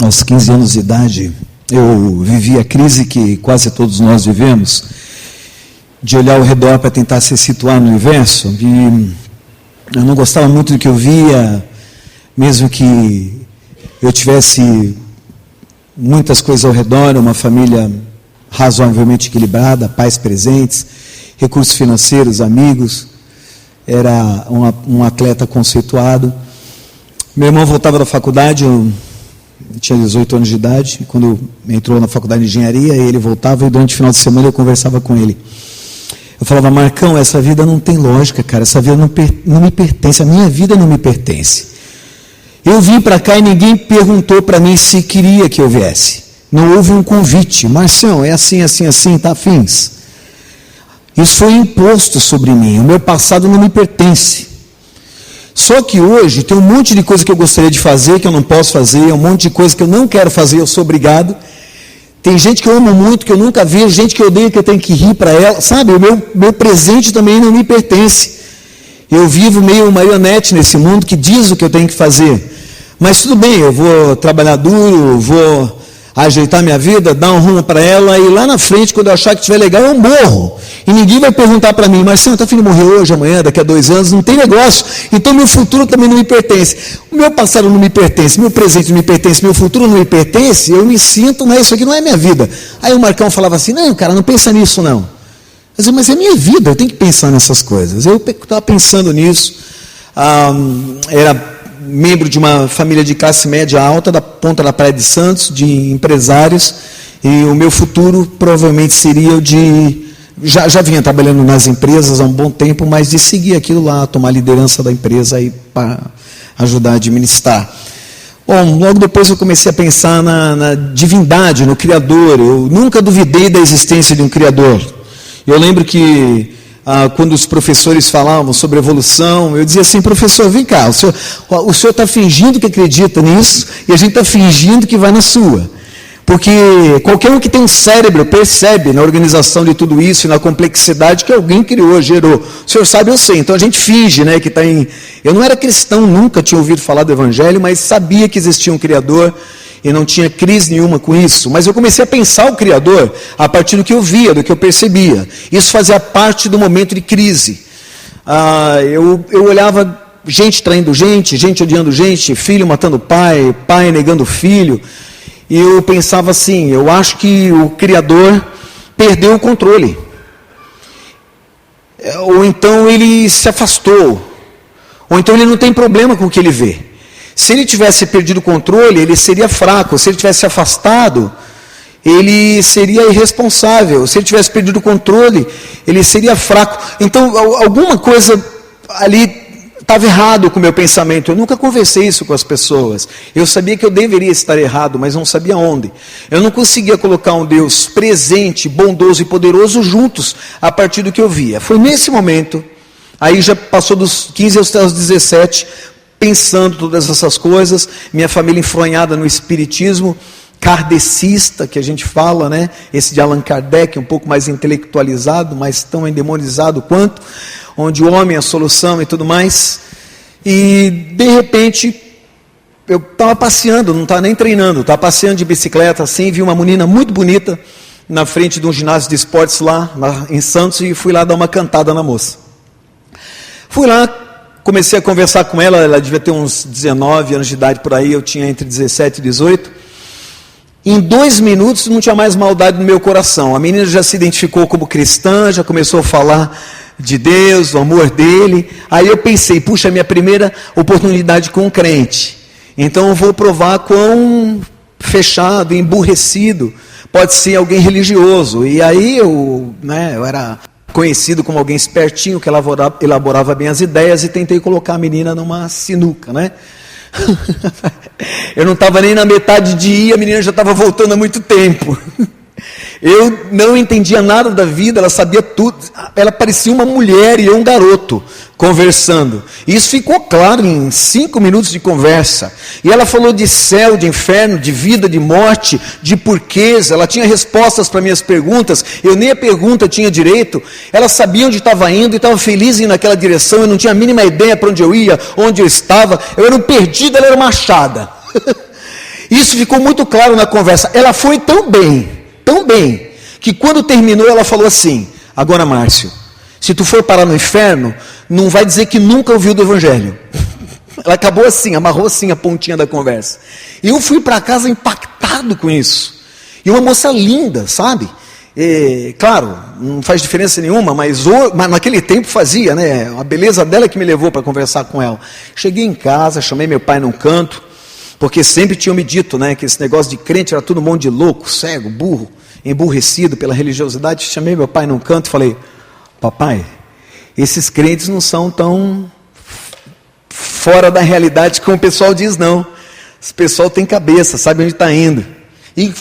aos 15 anos de idade, eu vivi a crise que quase todos nós vivemos, de olhar ao redor para tentar se situar no universo. E eu não gostava muito do que eu via, mesmo que eu tivesse muitas coisas ao redor, uma família razoavelmente equilibrada, pais presentes, recursos financeiros, amigos, era um atleta conceituado. Meu irmão voltava da faculdade, eu tinha 18 anos de idade, quando entrou na faculdade de engenharia, ele voltava e durante o final de semana eu conversava com ele. Eu falava: Marcão, essa vida não tem lógica, cara, essa vida não me pertence, a minha vida não me pertence. Eu vim para cá e ninguém perguntou para mim se queria que eu viesse. Não houve um convite. Marcião, é assim, assim, assim, tá afins. Isso foi imposto sobre mim, o meu passado não me pertence. Só que hoje tem um monte de coisa que eu gostaria de fazer, que eu não posso fazer, um monte de coisa que eu não quero fazer, eu sou obrigado. Tem gente que eu amo muito, que eu nunca vi, gente que eu odeio, que eu tenho que rir para ela. Sabe, o meu presente também não me pertence. Eu vivo meio marionete nesse mundo que diz o que eu tenho que fazer. Mas tudo bem, eu vou trabalhar duro, vou ajeitar minha vida, dar um rumo para ela, e lá na frente, quando eu achar que estiver legal, eu morro. E ninguém vai perguntar para mim: mas você está afim de morrer hoje, amanhã, daqui a 2 anos? Não tem negócio. Então meu futuro também não me pertence. O meu passado não me pertence, meu presente não me pertence, meu futuro não me pertence. Eu me sinto, isso aqui não é minha vida. Aí o Marcão falava assim: não, cara, não pensa nisso não. Eu dizia: mas é minha vida, eu tenho que pensar nessas coisas. Eu estava pensando nisso. Era membro de uma família de classe média alta, da ponta da Praia de Santos, de empresários, e o meu futuro provavelmente seria o de... Já vinha trabalhando nas empresas há um bom tempo, mas de seguir aquilo lá, tomar a liderança da empresa aí para ajudar a administrar. Bom, logo depois eu comecei a pensar na divindade, no Criador. Eu nunca duvidei da existência de um Criador. Eu lembro que quando os professores falavam sobre evolução, eu dizia assim: professor, vem cá, o senhor está fingindo que acredita nisso, e a gente está fingindo que vai na sua. Porque qualquer um que tem um cérebro percebe na organização de tudo isso e na complexidade que alguém criou, gerou. O senhor sabe, eu sei. Então a gente finge, né, que está em... Eu não era cristão, nunca tinha ouvido falar do Evangelho, mas sabia que existia um Criador e não tinha crise nenhuma com isso. Mas eu comecei a pensar o Criador a partir do que eu via, do que eu percebia. Isso fazia parte do momento de crise. Eu olhava gente traindo gente odiando gente, filho matando pai, pai negando filho. E eu pensava assim: eu acho que o Criador perdeu o controle. Ou então ele se afastou. Ou então ele não tem problema com o que ele vê. Se ele tivesse perdido o controle, ele seria fraco. Se ele tivesse afastado, ele seria irresponsável. Se ele tivesse perdido o controle, ele seria fraco. Então, alguma coisa ali estava errado com o meu pensamento. Eu nunca conversei isso com as pessoas. Eu sabia que eu deveria estar errado, mas não sabia onde. Eu não conseguia colocar um Deus presente, bondoso e poderoso juntos a partir do que eu via. Foi nesse momento, aí já passou dos 15 aos 17, pensando todas essas coisas, minha família enfronhada no espiritismo kardecista, que a gente fala, né? Esse de Allan Kardec, um pouco mais intelectualizado, mas tão endemonizado quanto, onde o homem é a solução e tudo mais. E de repente eu estava passeando, não estava nem treinando, estava passeando de bicicleta assim, vi uma menina muito bonita na frente de um ginásio de esportes lá em Santos, e fui lá dar uma cantada na moça. Fui lá, comecei a conversar com ela, ela devia ter uns 19 anos de idade por aí, eu tinha entre 17 e 18. Em 2 minutos não tinha mais maldade no meu coração. A menina já se identificou como cristã, já começou a falar de Deus, do amor dele. Aí eu pensei: puxa, minha primeira oportunidade com um crente. Então eu vou provar quão fechado, emburrecido pode ser alguém religioso. E aí eu era conhecido como alguém espertinho, que elaborava bem as ideias, e tentei colocar a menina numa sinuca, né? Eu não estava nem na metade de ir, a menina já estava voltando há muito tempo. Eu não entendia nada da vida, ela sabia tudo. Ela parecia uma mulher e eu um garoto conversando. Isso ficou claro em 5 minutos de conversa. E ela falou de céu, de inferno, de vida, de morte, de porquês. Ela tinha respostas para minhas perguntas. Eu nem a pergunta tinha direito. Ela sabia onde estava indo e estava feliz em ir naquela direção. Eu não tinha a mínima ideia para onde eu ia, onde eu estava. Eu era um perdido, ela era uma achada. Isso ficou muito claro na conversa. Ela foi tão bem, que quando terminou ela falou assim: agora, Márcio, se tu for parar no inferno, não vai dizer que nunca ouviu do Evangelho. Ela acabou assim, amarrou assim a pontinha da conversa. E eu fui para casa impactado com isso. E uma moça linda, sabe? Claro, não faz diferença nenhuma, mas naquele tempo fazia, né? A beleza dela que me levou para conversar com ela. Cheguei em casa, chamei meu pai num canto, porque sempre tinham me dito, né, que esse negócio de crente era tudo um monte de louco, cego, burro, emburrecido pela religiosidade. Chamei meu pai num canto e falei: papai, esses crentes não são tão fora da realidade como o pessoal diz, não. Esse pessoal tem cabeça, sabe onde está indo. E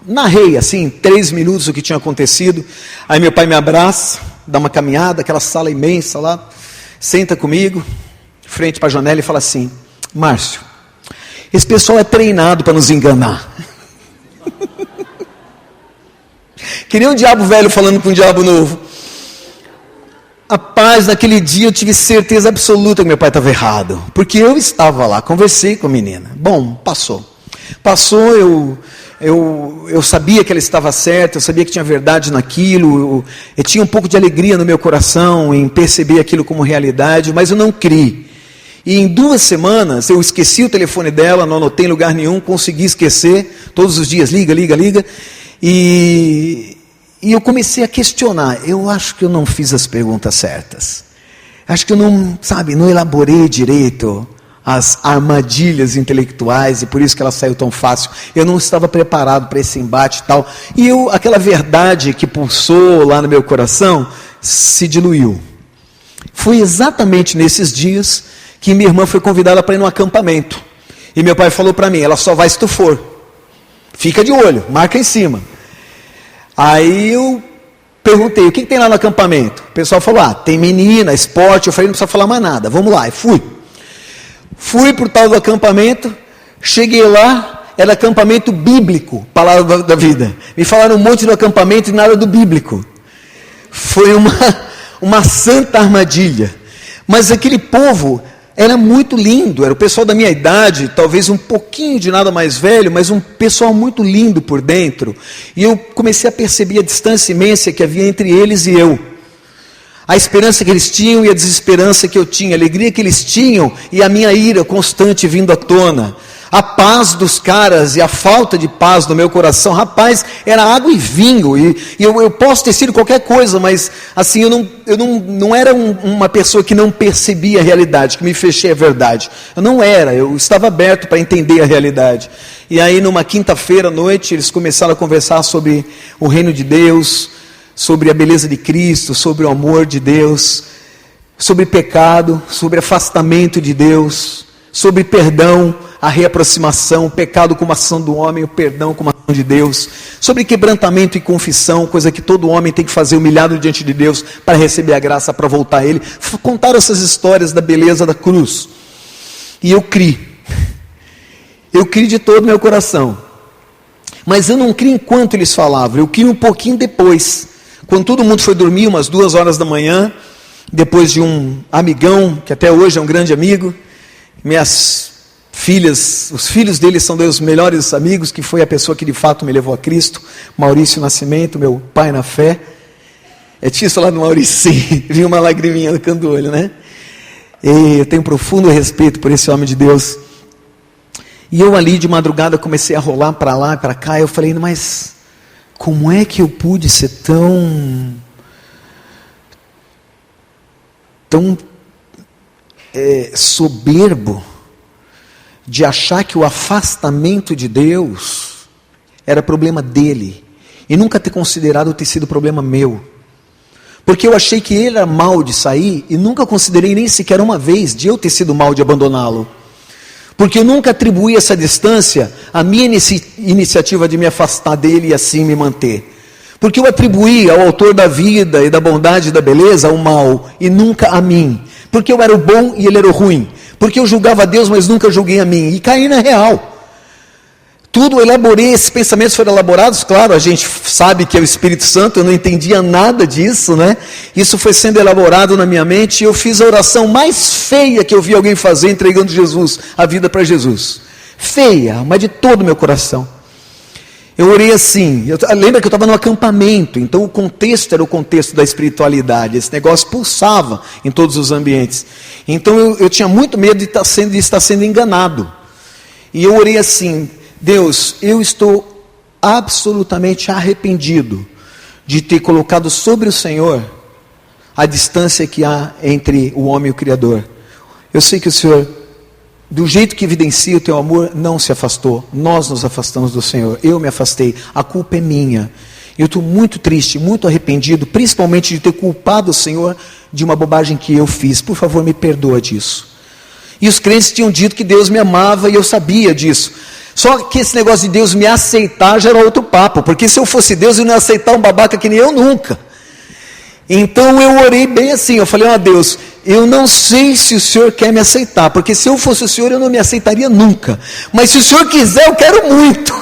narrei, assim, 3 minutos o que tinha acontecido. Aí meu pai me abraça, dá uma caminhada, aquela sala imensa lá, senta comigo, frente para a janela e fala assim: Márcio, esse pessoal é treinado para nos enganar. Que nem um diabo velho falando com um diabo novo. Rapaz, naquele dia eu tive certeza absoluta que meu pai estava errado, porque eu estava lá, conversei com a menina. Bom, passou, eu sabia que ela estava certa, eu sabia que tinha verdade naquilo, eu tinha um pouco de alegria no meu coração em perceber aquilo como realidade, mas eu não criei. E em 2 semanas eu esqueci o telefone dela, não anotei em lugar nenhum, consegui esquecer, todos os dias, liga, e eu comecei a questionar. Eu acho que eu não fiz as perguntas certas, acho que eu não elaborei direito as armadilhas intelectuais, e por isso que ela saiu tão fácil. Eu não estava preparado para esse embate e tal, e aquela verdade que pulsou lá no meu coração, se diluiu. Foi exatamente nesses dias que minha irmã foi convidada para ir num acampamento, e meu pai falou para mim: ela só vai se tu for, fica de olho, marca em cima. Aí eu perguntei: o que tem lá no acampamento? O pessoal falou: tem menina, esporte. Eu falei: não precisa falar mais nada, vamos lá. E fui para o tal do acampamento. Cheguei lá, era acampamento bíblico, palavra da vida. Me falaram um monte do acampamento e nada do bíblico. Foi uma santa armadilha. Mas aquele povo era muito lindo, era o pessoal da minha idade, talvez um pouquinho de nada mais velho, mas um pessoal muito lindo por dentro. E eu comecei a perceber a distância imensa que havia entre eles e eu. A esperança que eles tinham e a desesperança que eu tinha, a alegria que eles tinham e a minha ira constante vindo à tona. A paz dos caras e a falta de paz no meu coração. Rapaz, era água e vinho, e eu posso ter sido qualquer coisa, mas assim, eu não era uma pessoa que não percebia a realidade, que me fechei a verdade. Eu não era, eu estava aberto para entender a realidade. E aí numa quinta-feira à noite, eles começaram a conversar sobre o reino de Deus, sobre a beleza de Cristo, sobre o amor de Deus, sobre pecado, sobre afastamento de Deus, sobre perdão, a reaproximação, o pecado como ação do homem, o perdão como ação de Deus, sobre quebrantamento e confissão, coisa que todo homem tem que fazer humilhado diante de Deus para receber a graça, para voltar a Ele. Contaram essas histórias da beleza da cruz, e eu criei de todo o meu coração, mas eu não criei enquanto eles falavam, eu criei um pouquinho depois, quando todo mundo foi dormir, umas 2 horas da manhã, depois de um amigão, que até hoje é um grande amigo, minhas filhas, os filhos dele são meus melhores amigos, que foi a pessoa que de fato me levou a Cristo, Maurício Nascimento, meu pai na fé. Tinha isso lá do Maurício, sim, vi uma lagriminha no canto do olho, né? E eu tenho profundo respeito por esse homem de Deus. E eu ali de madrugada comecei a rolar para lá e para cá, e eu falei: mas como é que eu pude ser tão soberbo de achar que o afastamento de Deus era problema dele, e nunca ter considerado ter sido problema meu, porque eu achei que ele era mal de sair, e nunca considerei nem sequer uma vez de eu ter sido mal de abandoná-lo, porque eu nunca atribuí essa distância à minha iniciativa de me afastar dele e assim me manter, porque eu atribuí ao autor da vida e da bondade e da beleza o mal, e nunca a mim, porque eu era o bom e ele era o ruim, porque eu julgava a Deus, mas nunca julguei a mim, e caí na real. Tudo eu elaborei, esses pensamentos foram elaborados, claro, a gente sabe que é o Espírito Santo, eu não entendia nada disso, né? Isso foi sendo elaborado na minha mente, e eu fiz a oração mais feia que eu vi alguém fazer, entregando Jesus, a vida para Jesus. feia, mas de todo o meu coração. Eu orei assim, lembra que eu estava no acampamento, então o contexto era o contexto da espiritualidade, esse negócio pulsava em todos os ambientes. Então eu tinha muito medo de estar sendo enganado. E eu orei assim: Deus, eu estou absolutamente arrependido de ter colocado sobre o Senhor a distância que há entre o homem e o Criador. Eu sei que o Senhor, do jeito que evidencia o teu amor, não se afastou. Nós nos afastamos do Senhor. Eu me afastei. A culpa é minha. Eu estou muito triste, muito arrependido, principalmente de ter culpado o Senhor de uma bobagem que eu fiz. Por favor, me perdoa disso. E os crentes tinham dito que Deus me amava e eu sabia disso. Só que esse negócio de Deus me aceitar já era outro papo. Porque se eu fosse Deus, eu não ia aceitar um babaca que nem eu nunca. Então eu orei bem assim, eu falei: ó Deus, eu não sei se o Senhor quer me aceitar, porque se eu fosse o Senhor eu não me aceitaria nunca, mas se o Senhor quiser eu quero muito.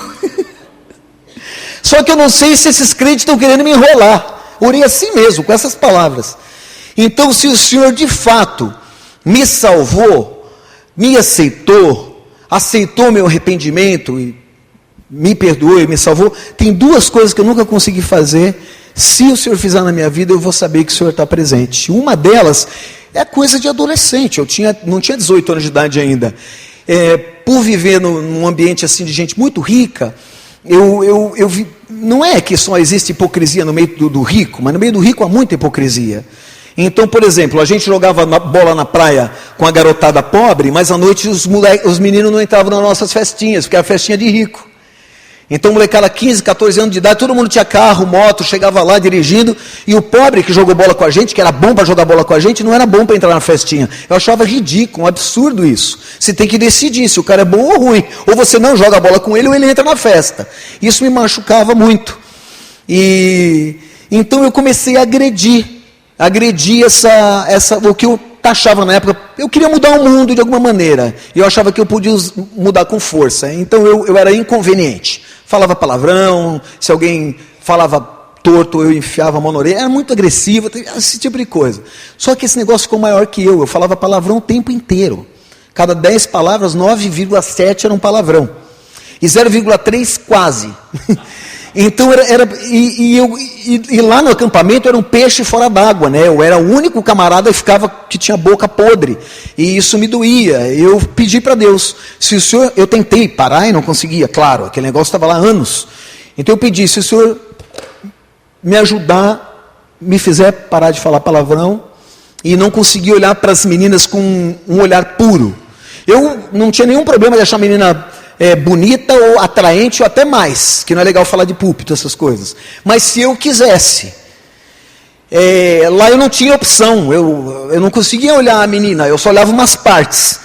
Só que eu não sei se esses crentes estão querendo me enrolar. Orei assim mesmo, com essas palavras. Então, se o Senhor de fato me salvou, me aceitou meu arrependimento e me perdoou e me salvou, tem duas coisas que eu nunca consegui fazer. Se o Senhor fizer na minha vida, eu vou saber que o Senhor está presente. Uma delas é coisa de adolescente. Eu não tinha 18 anos de idade ainda. Por viver num ambiente assim de gente muito rica, eu vi, não é que só existe hipocrisia no meio do rico, mas no meio do rico há muita hipocrisia. Então, por exemplo, a gente jogava bola na praia com a garotada pobre, mas à noite os meninos não entravam nas nossas festinhas, porque era festinha de rico. Então, molecada, 15, 14 anos de idade, todo mundo tinha carro, moto, chegava lá dirigindo, e o pobre que jogou bola com a gente, que era bom para jogar bola com a gente, não era bom para entrar na festinha. Eu achava ridículo, um absurdo isso. Você tem que decidir se o cara é bom ou ruim. Ou você não joga bola com ele, ou ele entra na festa. Isso me machucava muito. Então eu comecei a agredir o que eu taxava na época. Eu queria mudar o mundo de alguma maneira, e eu achava que eu podia mudar com força. Então eu era inconveniente. Falava palavrão, se alguém falava torto, eu enfiava a mão na orelha, era muito agressivo, esse tipo de coisa. Só que esse negócio ficou maior que eu falava palavrão o tempo inteiro. Cada 10 palavras, 9,7 eram palavrão, e 0,3 quase. Então e lá no acampamento era um peixe fora d'água, né? Eu era o único camarada que tinha boca podre, e isso me doía. Eu pedi para Deus, se o Senhor, eu tentei parar e não conseguia, claro, aquele negócio estava lá há anos. Então eu pedi, se o Senhor me ajudar, me fizer parar de falar palavrão, e não conseguir olhar para as meninas com um olhar puro. Eu não tinha nenhum problema de achar a menina bonita ou atraente ou até mais, que não é legal falar de púlpito, essas coisas. Mas se eu quisesse, lá eu não tinha opção, eu não conseguia olhar a menina, eu só olhava umas partes.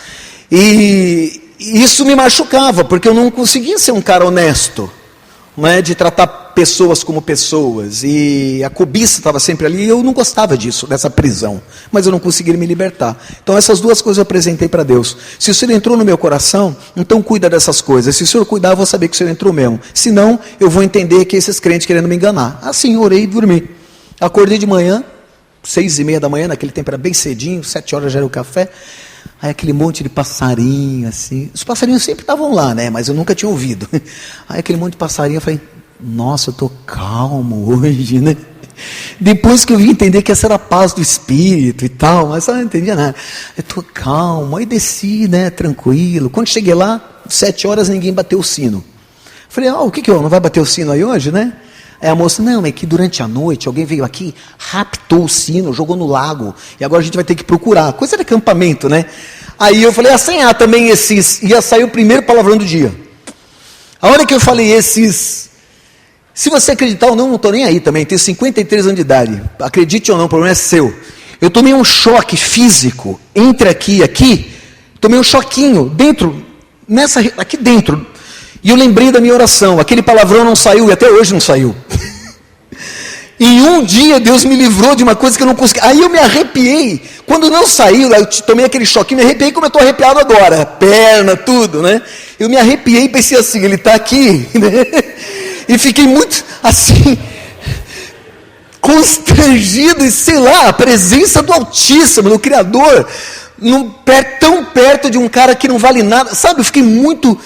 E isso me machucava, porque eu não conseguia ser um cara honesto, né, de tratar pessoas como pessoas, e a cobiça estava sempre ali, e eu não gostava disso, dessa prisão, mas eu não conseguia me libertar. Então essas duas coisas eu apresentei para Deus. Se o Senhor entrou no meu coração, então cuida dessas coisas. Se o Senhor cuidar, eu vou saber que o Senhor entrou mesmo. Senão, eu vou entender que esses crentes querendo me enganar. Assim, orei e dormi. Acordei de manhã, 6:30 da manhã, naquele tempo era bem cedinho, 7 horas já era o café. Aí aquele monte de passarinho, assim. Os passarinhos sempre estavam lá, né? Mas eu nunca tinha ouvido. Aí aquele monte de passarinho, eu falei: nossa, eu estou calmo hoje, né? Depois que eu vim entender que essa era a paz do Espírito e tal, mas eu não entendia nada. Eu estou calmo, aí desci, né, tranquilo. Quando cheguei lá, 7 horas, ninguém bateu o sino. Falei: o que não vai bater o sino aí hoje, né? Aí a moça: não, é que durante a noite alguém veio aqui, raptou o sino, jogou no lago, e agora a gente vai ter que procurar. Coisa de acampamento, né? Aí eu falei: assanhar também esses, ia sair o primeiro palavrão do dia. A hora que eu falei esses, se você acreditar ou não, não estou nem aí também, tenho 53 anos de idade, acredite ou não, o problema é seu. Eu tomei um choque físico, entre aqui e aqui, tomei um choquinho, aqui dentro, e eu lembrei da minha oração, aquele palavrão não saiu, e até hoje não saiu. Em um dia Deus me livrou de uma coisa que eu não consegui. Aí eu me arrepiei. Quando não saiu, eu tomei aquele choquinho, me arrepiei como eu estou arrepiado agora. Perna, tudo, né? Eu me arrepiei e pensei assim: ele está aqui, né? E fiquei muito assim, constrangido, e sei lá, a presença do Altíssimo, do Criador, tão perto de um cara que não vale nada. Sabe, eu fiquei muito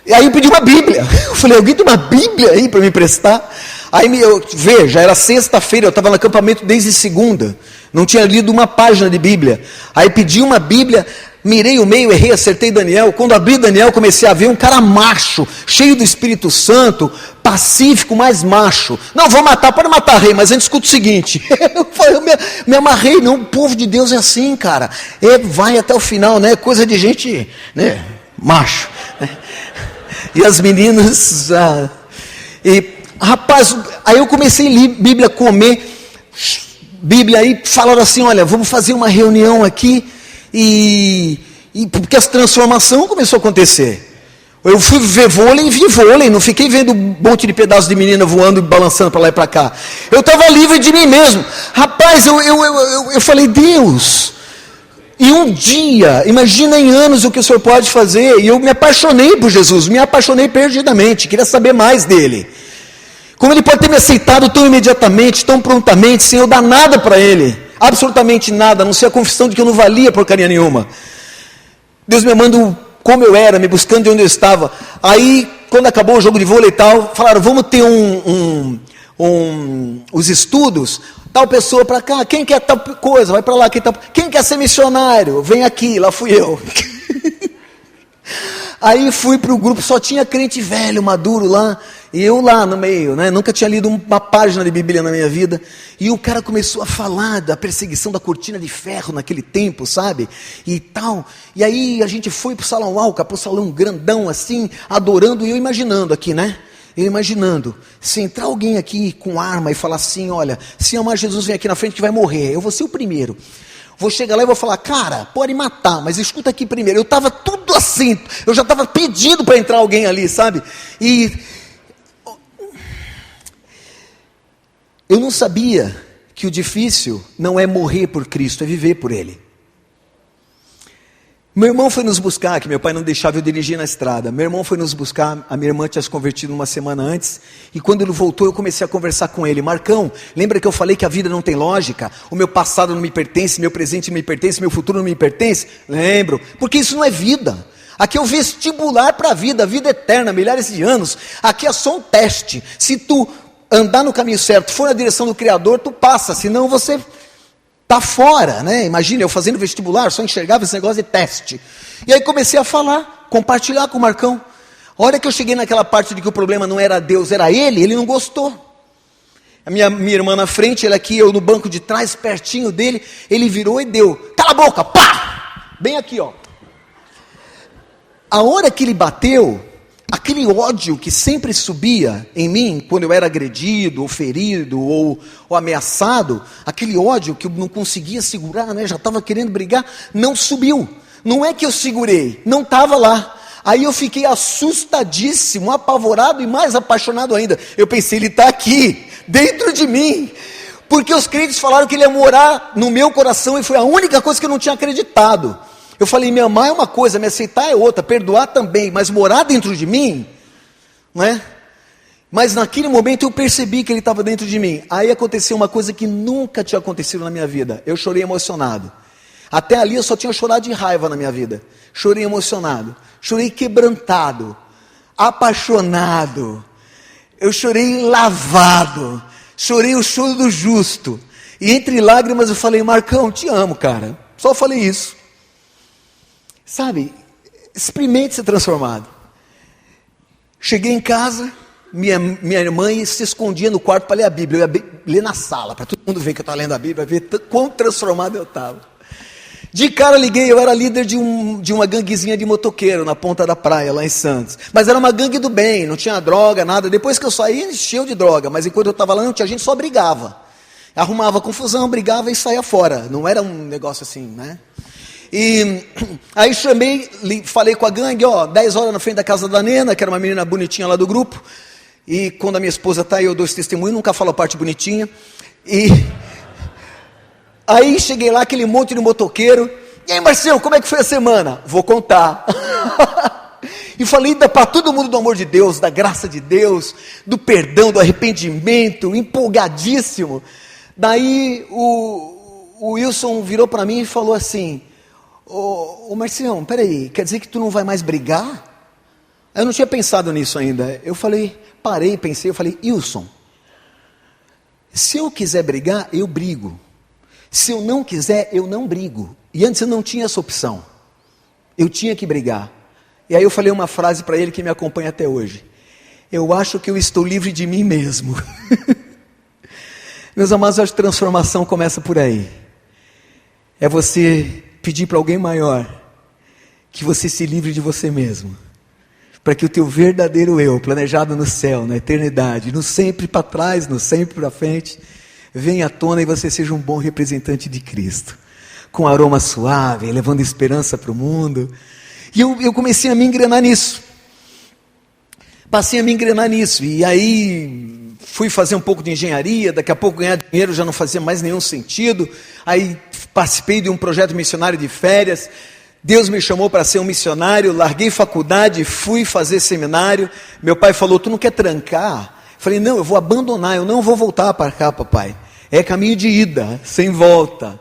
E aí eu pedi uma Bíblia. Eu falei, alguém tem uma Bíblia aí para me emprestar? Aí veja, era sexta-feira, eu estava no acampamento desde segunda, não tinha lido uma página de Bíblia. Aí pedi uma Bíblia, mirei o meio, errei, acertei Daniel. Quando abri Daniel, comecei a ver um cara macho, cheio do Espírito Santo, pacífico, mas macho. Não, vou matar, pode matar, rei, mas antes escuta o seguinte. Eu me amarrei, não, o povo de Deus é assim, cara. Vai até o final, né? Coisa de gente, né? Macho. Né? E as meninas, rapaz, aí eu comecei a ler Bíblia, comer Bíblia, aí falaram assim, olha, vamos fazer uma reunião aqui, e porque essa transformação começou a acontecer. Eu fui ver vôlei e vi vôlei, não fiquei vendo um monte de pedaços de menina voando e balançando para lá e para cá. Eu estava livre de mim mesmo. Rapaz, eu falei, Deus, e um dia, imagina em anos o que o Senhor pode fazer, e eu me apaixonei por Jesus, me apaixonei perdidamente, queria saber mais dele. Como ele pode ter me aceitado tão imediatamente, tão prontamente, sem eu dar nada para ele, absolutamente nada, a não ser a confissão de que eu não valia porcaria nenhuma. Deus me amando como eu era, me buscando de onde eu estava. Aí, quando acabou o jogo de vôlei e tal, falaram, vamos ter os estudos, tal pessoa para cá, quem quer tal coisa, vai para lá, quem quer ser missionário, vem aqui, lá fui eu. Aí fui para o grupo, só tinha crente velho, maduro lá, e eu lá no meio, né? Nunca tinha lido uma página de Bíblia na minha vida, e o cara começou a falar da perseguição da cortina de ferro naquele tempo, sabe, e tal, e aí a gente foi para o salão Alca, para o salão grandão assim, adorando, e eu imaginando aqui, né, se entrar alguém aqui com arma e falar assim, olha, se amar Jesus vem aqui na frente que vai morrer, eu vou ser o primeiro. Vou chegar lá e vou falar, cara, pode matar, mas escuta aqui primeiro. Eu estava tudo assim, eu já estava pedindo para entrar alguém ali, sabe? E eu não sabia que o difícil não é morrer por Cristo, é viver por Ele. Meu irmão foi nos buscar, que meu pai não deixava eu dirigir na estrada. Meu irmão foi nos buscar, a minha irmã tinha se convertido uma semana antes, e quando ele voltou eu comecei a conversar com ele. Marcão, lembra que eu falei que a vida não tem lógica? O meu passado não me pertence, meu presente não me pertence, meu futuro não me pertence? Lembro, porque isso não é vida. Aqui é o vestibular para a vida eterna, milhares de anos. Aqui é só um teste. Se tu andar no caminho certo, for na direção do Criador, tu passa, senão você está fora, né? Imagina, eu fazendo vestibular, só enxergava esse negócio de teste. E aí comecei a falar, compartilhar com o Marcão. A hora que eu cheguei naquela parte de que o problema não era Deus, era ele não gostou. A minha irmã na frente, ele aqui, eu no banco de trás, pertinho dele, ele virou e deu. Cala a boca, pá! Bem aqui, ó. A hora que ele bateu, aquele ódio que sempre subia em mim, quando eu era agredido, ou ferido, ou ameaçado, aquele ódio que eu não conseguia segurar, né, já estava querendo brigar, não subiu. Não é que eu segurei, não estava lá. Aí eu fiquei assustadíssimo, apavorado e mais apaixonado ainda. Eu pensei, ele está aqui, dentro de mim. Porque os crentes falaram que ele ia morar no meu coração, e foi a única coisa que eu não tinha acreditado. Eu falei, me amar é uma coisa, me aceitar é outra, perdoar também, mas morar dentro de mim, não é? Mas naquele momento eu percebi que ele estava dentro de mim. Aí aconteceu uma coisa que nunca tinha acontecido na minha vida. Eu chorei emocionado. Até ali eu só tinha chorado de raiva na minha vida. Chorei emocionado, chorei quebrantado, apaixonado. Eu chorei lavado, chorei o choro do justo. E entre lágrimas eu falei, Marcão, te amo, cara. Só falei isso. Sabe, experimente ser transformado. Cheguei em casa, minha irmã se escondia no quarto para ler a Bíblia. Eu ia ler na sala, para todo mundo ver que eu estava lendo a Bíblia, ver quão transformado eu estava. De cara liguei, eu era líder de uma ganguezinha de motoqueiro na ponta da praia, lá em Santos. Mas era uma gangue do bem, não tinha droga, nada. Depois que eu saí, encheu de droga, mas enquanto eu estava lá, não tinha gente, só brigava. Arrumava confusão, brigava e saía fora. Não era um negócio assim, né? E aí falei com a gangue, 10 horas na frente da casa da Nena, que era uma menina bonitinha lá do grupo. E quando a minha esposa está aí, eu dou esse testemunho, nunca falo a parte bonitinha. E aí cheguei lá, aquele monte de motoqueiro. E aí, Marcelo, como é que foi a semana? Vou contar. E falei para todo mundo do amor de Deus, da graça de Deus, do perdão, do arrependimento, empolgadíssimo. Daí o Wilson virou para mim e falou assim, ô Marcião, peraí, quer dizer que tu não vai mais brigar? Eu não tinha pensado nisso ainda. Eu parei, pensei, eu falei, Wilson, se eu quiser brigar, eu brigo. Se eu não quiser, eu não brigo. E antes eu não tinha essa opção. Eu tinha que brigar. E aí eu falei uma frase para ele que me acompanha até hoje. Eu acho que eu estou livre de mim mesmo. Meus amados, a transformação começa por aí. É você pedir para alguém maior que você se livre de você mesmo. Para que o teu verdadeiro eu, planejado no céu, na eternidade, no sempre para trás, no sempre para frente, venha à tona e você seja um bom representante de Cristo. Com aroma suave, levando esperança para o mundo. E eu comecei a me engrenar nisso. Passei a me engrenar nisso. E aí fui fazer um pouco de engenharia. Daqui a pouco ganhar dinheiro já não fazia mais nenhum sentido. Aí participei de um projeto missionário de férias. Deus me chamou para ser um missionário. Larguei faculdade, fui fazer seminário. Meu pai falou, tu não quer trancar? Falei, não, eu vou abandonar. Eu não vou voltar para cá, papai. É caminho de ida, sem volta.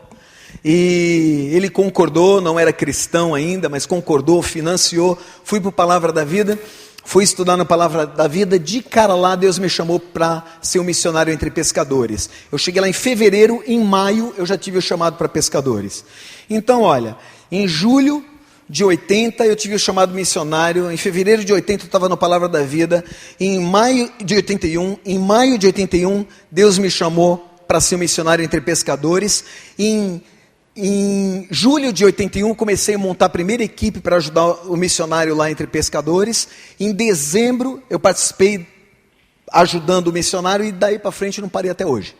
E ele concordou, não era cristão ainda, mas concordou, financiou. Fui para o Palavra da Vida, fui estudar na Palavra da Vida. De cara lá, Deus me chamou para ser um missionário entre pescadores. Eu cheguei lá em fevereiro, em maio eu já tive o chamado para pescadores. Então olha, em julho de 80 eu tive o chamado missionário. Em fevereiro de 80 eu estava na Palavra da Vida. Em maio de 81 Deus me chamou para ser um missionário entre pescadores. Em julho de 81, comecei a montar a primeira equipe para ajudar o missionário lá entre pescadores. Em dezembro, eu participei ajudando o missionário e daí para frente não parei até hoje.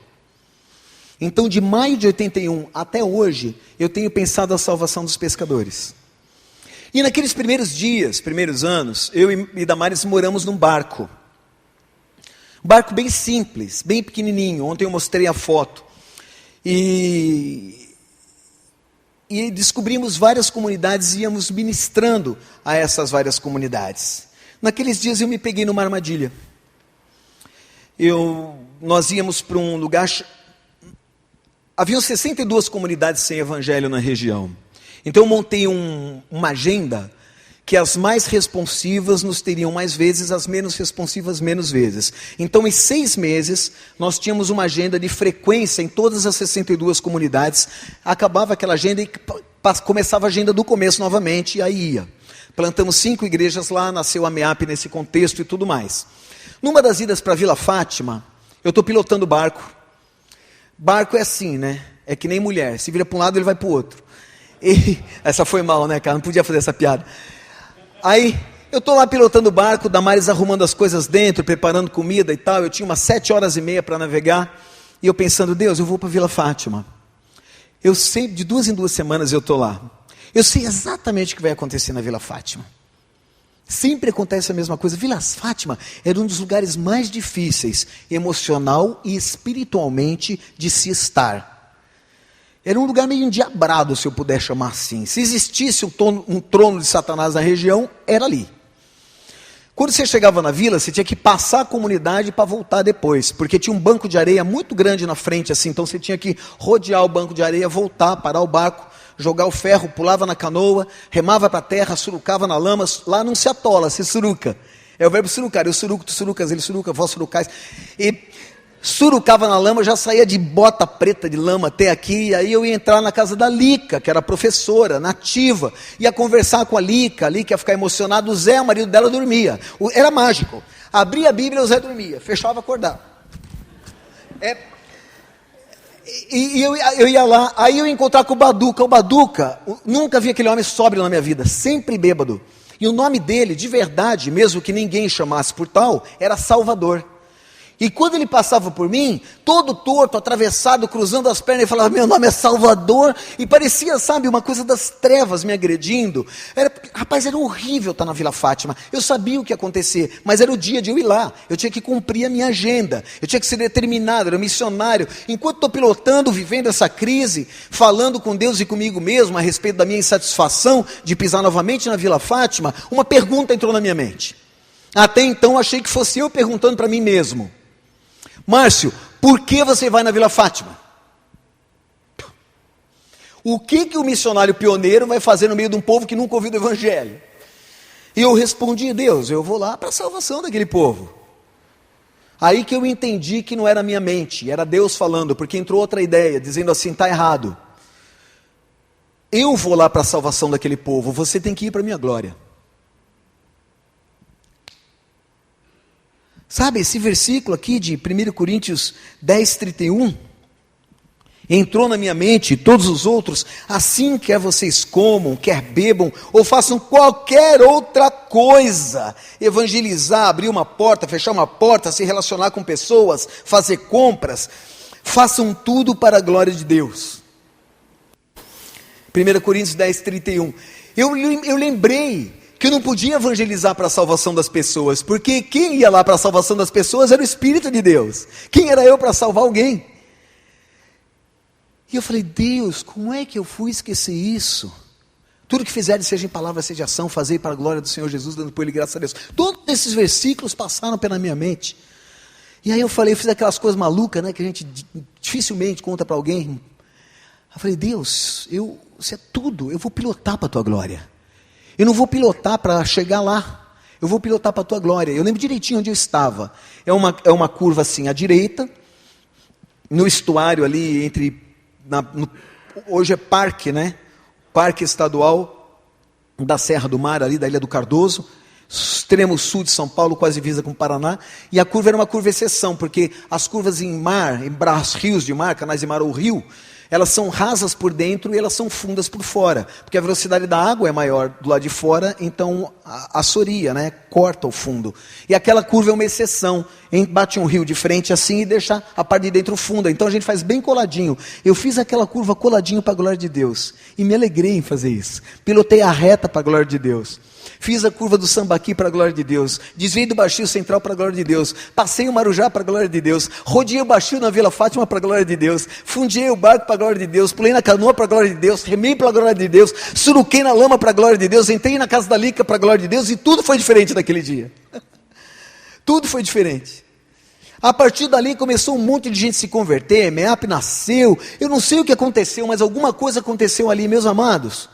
Então, de maio de 81 até hoje, eu tenho pensado a salvação dos pescadores. E naqueles primeiros dias, primeiros anos, eu e Damares moramos num barco. Um barco bem simples, bem pequenininho. Ontem eu mostrei a foto. E descobrimos várias comunidades e íamos ministrando a essas várias comunidades. Naqueles dias eu me peguei numa armadilha. Nós íamos para um lugar... Haviam 62 comunidades sem evangelho na região. Então eu montei uma agenda que as mais responsivas nos teriam mais vezes, as menos responsivas menos vezes. Então em 6 meses nós tínhamos uma agenda de frequência em todas as 62 comunidades. Acabava aquela agenda e começava a agenda do começo novamente, e aí ia. Plantamos 5 igrejas lá, nasceu a MEAP nesse contexto e tudo mais. Numa das idas para Vila Fátima, eu estou pilotando o barco. Barco é assim, né? É que nem mulher, se vira para um lado ele vai para o outro. Essa foi mal, né, cara? Não podia fazer essa piada. Aí, eu estou lá pilotando o barco, Damares arrumando as coisas dentro, preparando comida e tal. Eu tinha umas 7 horas e meia para navegar. E eu pensando, Deus, eu vou para Vila Fátima. Eu sei, de 2 em 2 semanas eu estou lá. Eu sei exatamente o que vai acontecer na Vila Fátima. Sempre acontece a mesma coisa. Vila Fátima era um dos lugares mais difíceis, emocional e espiritualmente, de se estar. Era um lugar meio endiabrado, se eu puder chamar assim. Se existisse um trono de Satanás na região, era ali. Quando você chegava na vila, você tinha que passar a comunidade para voltar depois, porque tinha um banco de areia muito grande na frente, assim, então você tinha que rodear o banco de areia, voltar, parar o barco, jogar o ferro, pulava na canoa, remava para a terra, surucava na lama. Lá não se atola, se suruca. É o verbo surucar. Eu suruco, tu surucas, ele suruca, vós surucais. E surucava na lama, já saía de bota preta de lama até aqui. E aí eu ia entrar na casa da Lica, que era professora, nativa. Ia conversar com a Lica ia ficar emocionada. O Zé, o marido dela, dormia. Era mágico. Abria a Bíblia, o Zé dormia. Fechava, acordava. E eu ia lá, aí eu ia encontrar com o Baduca. O Baduca, nunca vi aquele homem sóbrio na minha vida, sempre bêbado. E o nome dele, de verdade, mesmo que ninguém chamasse por tal, era Salvador. E quando ele passava por mim, todo torto, atravessado, cruzando as pernas, ele falava, meu nome é Salvador, e parecia, sabe, uma coisa das trevas me agredindo. Rapaz, era horrível estar na Vila Fátima. Eu sabia o que ia acontecer, mas era o dia de eu ir lá. Eu tinha que cumprir a minha agenda, eu tinha que ser determinado, era missionário. Enquanto estou pilotando, vivendo essa crise, falando com Deus e comigo mesmo a respeito da minha insatisfação de pisar novamente na Vila Fátima, uma pergunta entrou na minha mente. Até então achei que fosse eu perguntando para mim mesmo. Márcio, por que você vai na Vila Fátima? O que o missionário pioneiro vai fazer no meio de um povo que nunca ouviu do Evangelho? E eu respondi: Deus, eu vou lá para a salvação daquele povo. Aí que eu entendi que não era minha mente, era Deus falando, porque entrou outra ideia, dizendo assim: está errado. Eu vou lá para a salvação daquele povo, você tem que ir para a minha glória. Sabe, esse versículo aqui de 1 Coríntios 10, 31, entrou na minha mente, e todos os outros: assim quer vocês comam, quer bebam, ou façam qualquer outra coisa, evangelizar, abrir uma porta, fechar uma porta, se relacionar com pessoas, fazer compras, façam tudo para a glória de Deus. 1 Coríntios 10, 31, eu lembrei que eu não podia evangelizar para a salvação das pessoas, porque quem ia lá para a salvação das pessoas era o Espírito de Deus. Quem era eu para salvar alguém? E eu falei: Deus, como é que eu fui esquecer isso? Tudo que fizerem, seja em palavra, seja em ação, fazei para a glória do Senhor Jesus, dando por Ele graças a Deus. Todos esses versículos passaram pela minha mente. E aí eu fiz aquelas coisas malucas, né, que a gente dificilmente conta para alguém. Eu falei: Deus, isso é tudo, eu vou pilotar para a Tua glória. Eu não vou pilotar para chegar lá, eu vou pilotar para a Tua glória. Eu lembro direitinho onde eu estava. É uma curva assim, à direita, no estuário ali, hoje é parque, né? Parque estadual da Serra do Mar, ali da Ilha do Cardoso, extremo sul de São Paulo, quase divisa com o Paraná. E a curva era uma curva exceção, porque as curvas em rios de mar, canais de mar ou rio, elas são rasas por dentro e elas são fundas por fora, porque a velocidade da água é maior do lado de fora, então assoria, né? Corta o fundo. E aquela curva é uma exceção, bate um rio de frente assim e deixa a parte de dentro funda, então a gente faz bem coladinho. Eu fiz aquela curva coladinho para a glória de Deus, e me alegrei em fazer isso. Pilotei a reta para a glória de Deus. Fiz a curva do Sambaqui para a glória de Deus, desviei do Baixio Central para a glória de Deus, passei o Marujá para a glória de Deus, rodeei o Baixio na Vila Fátima para a glória de Deus, fundiei o barco para a glória de Deus, pulei na canoa para a glória de Deus, remei para a glória de Deus, suruquei na lama para a glória de Deus, entrei na casa da Lica para a glória de Deus, e tudo foi diferente naquele dia. Tudo foi diferente. A partir dali começou um monte de gente se converter, MEAP nasceu, eu não sei o que aconteceu, mas alguma coisa aconteceu ali, meus amados.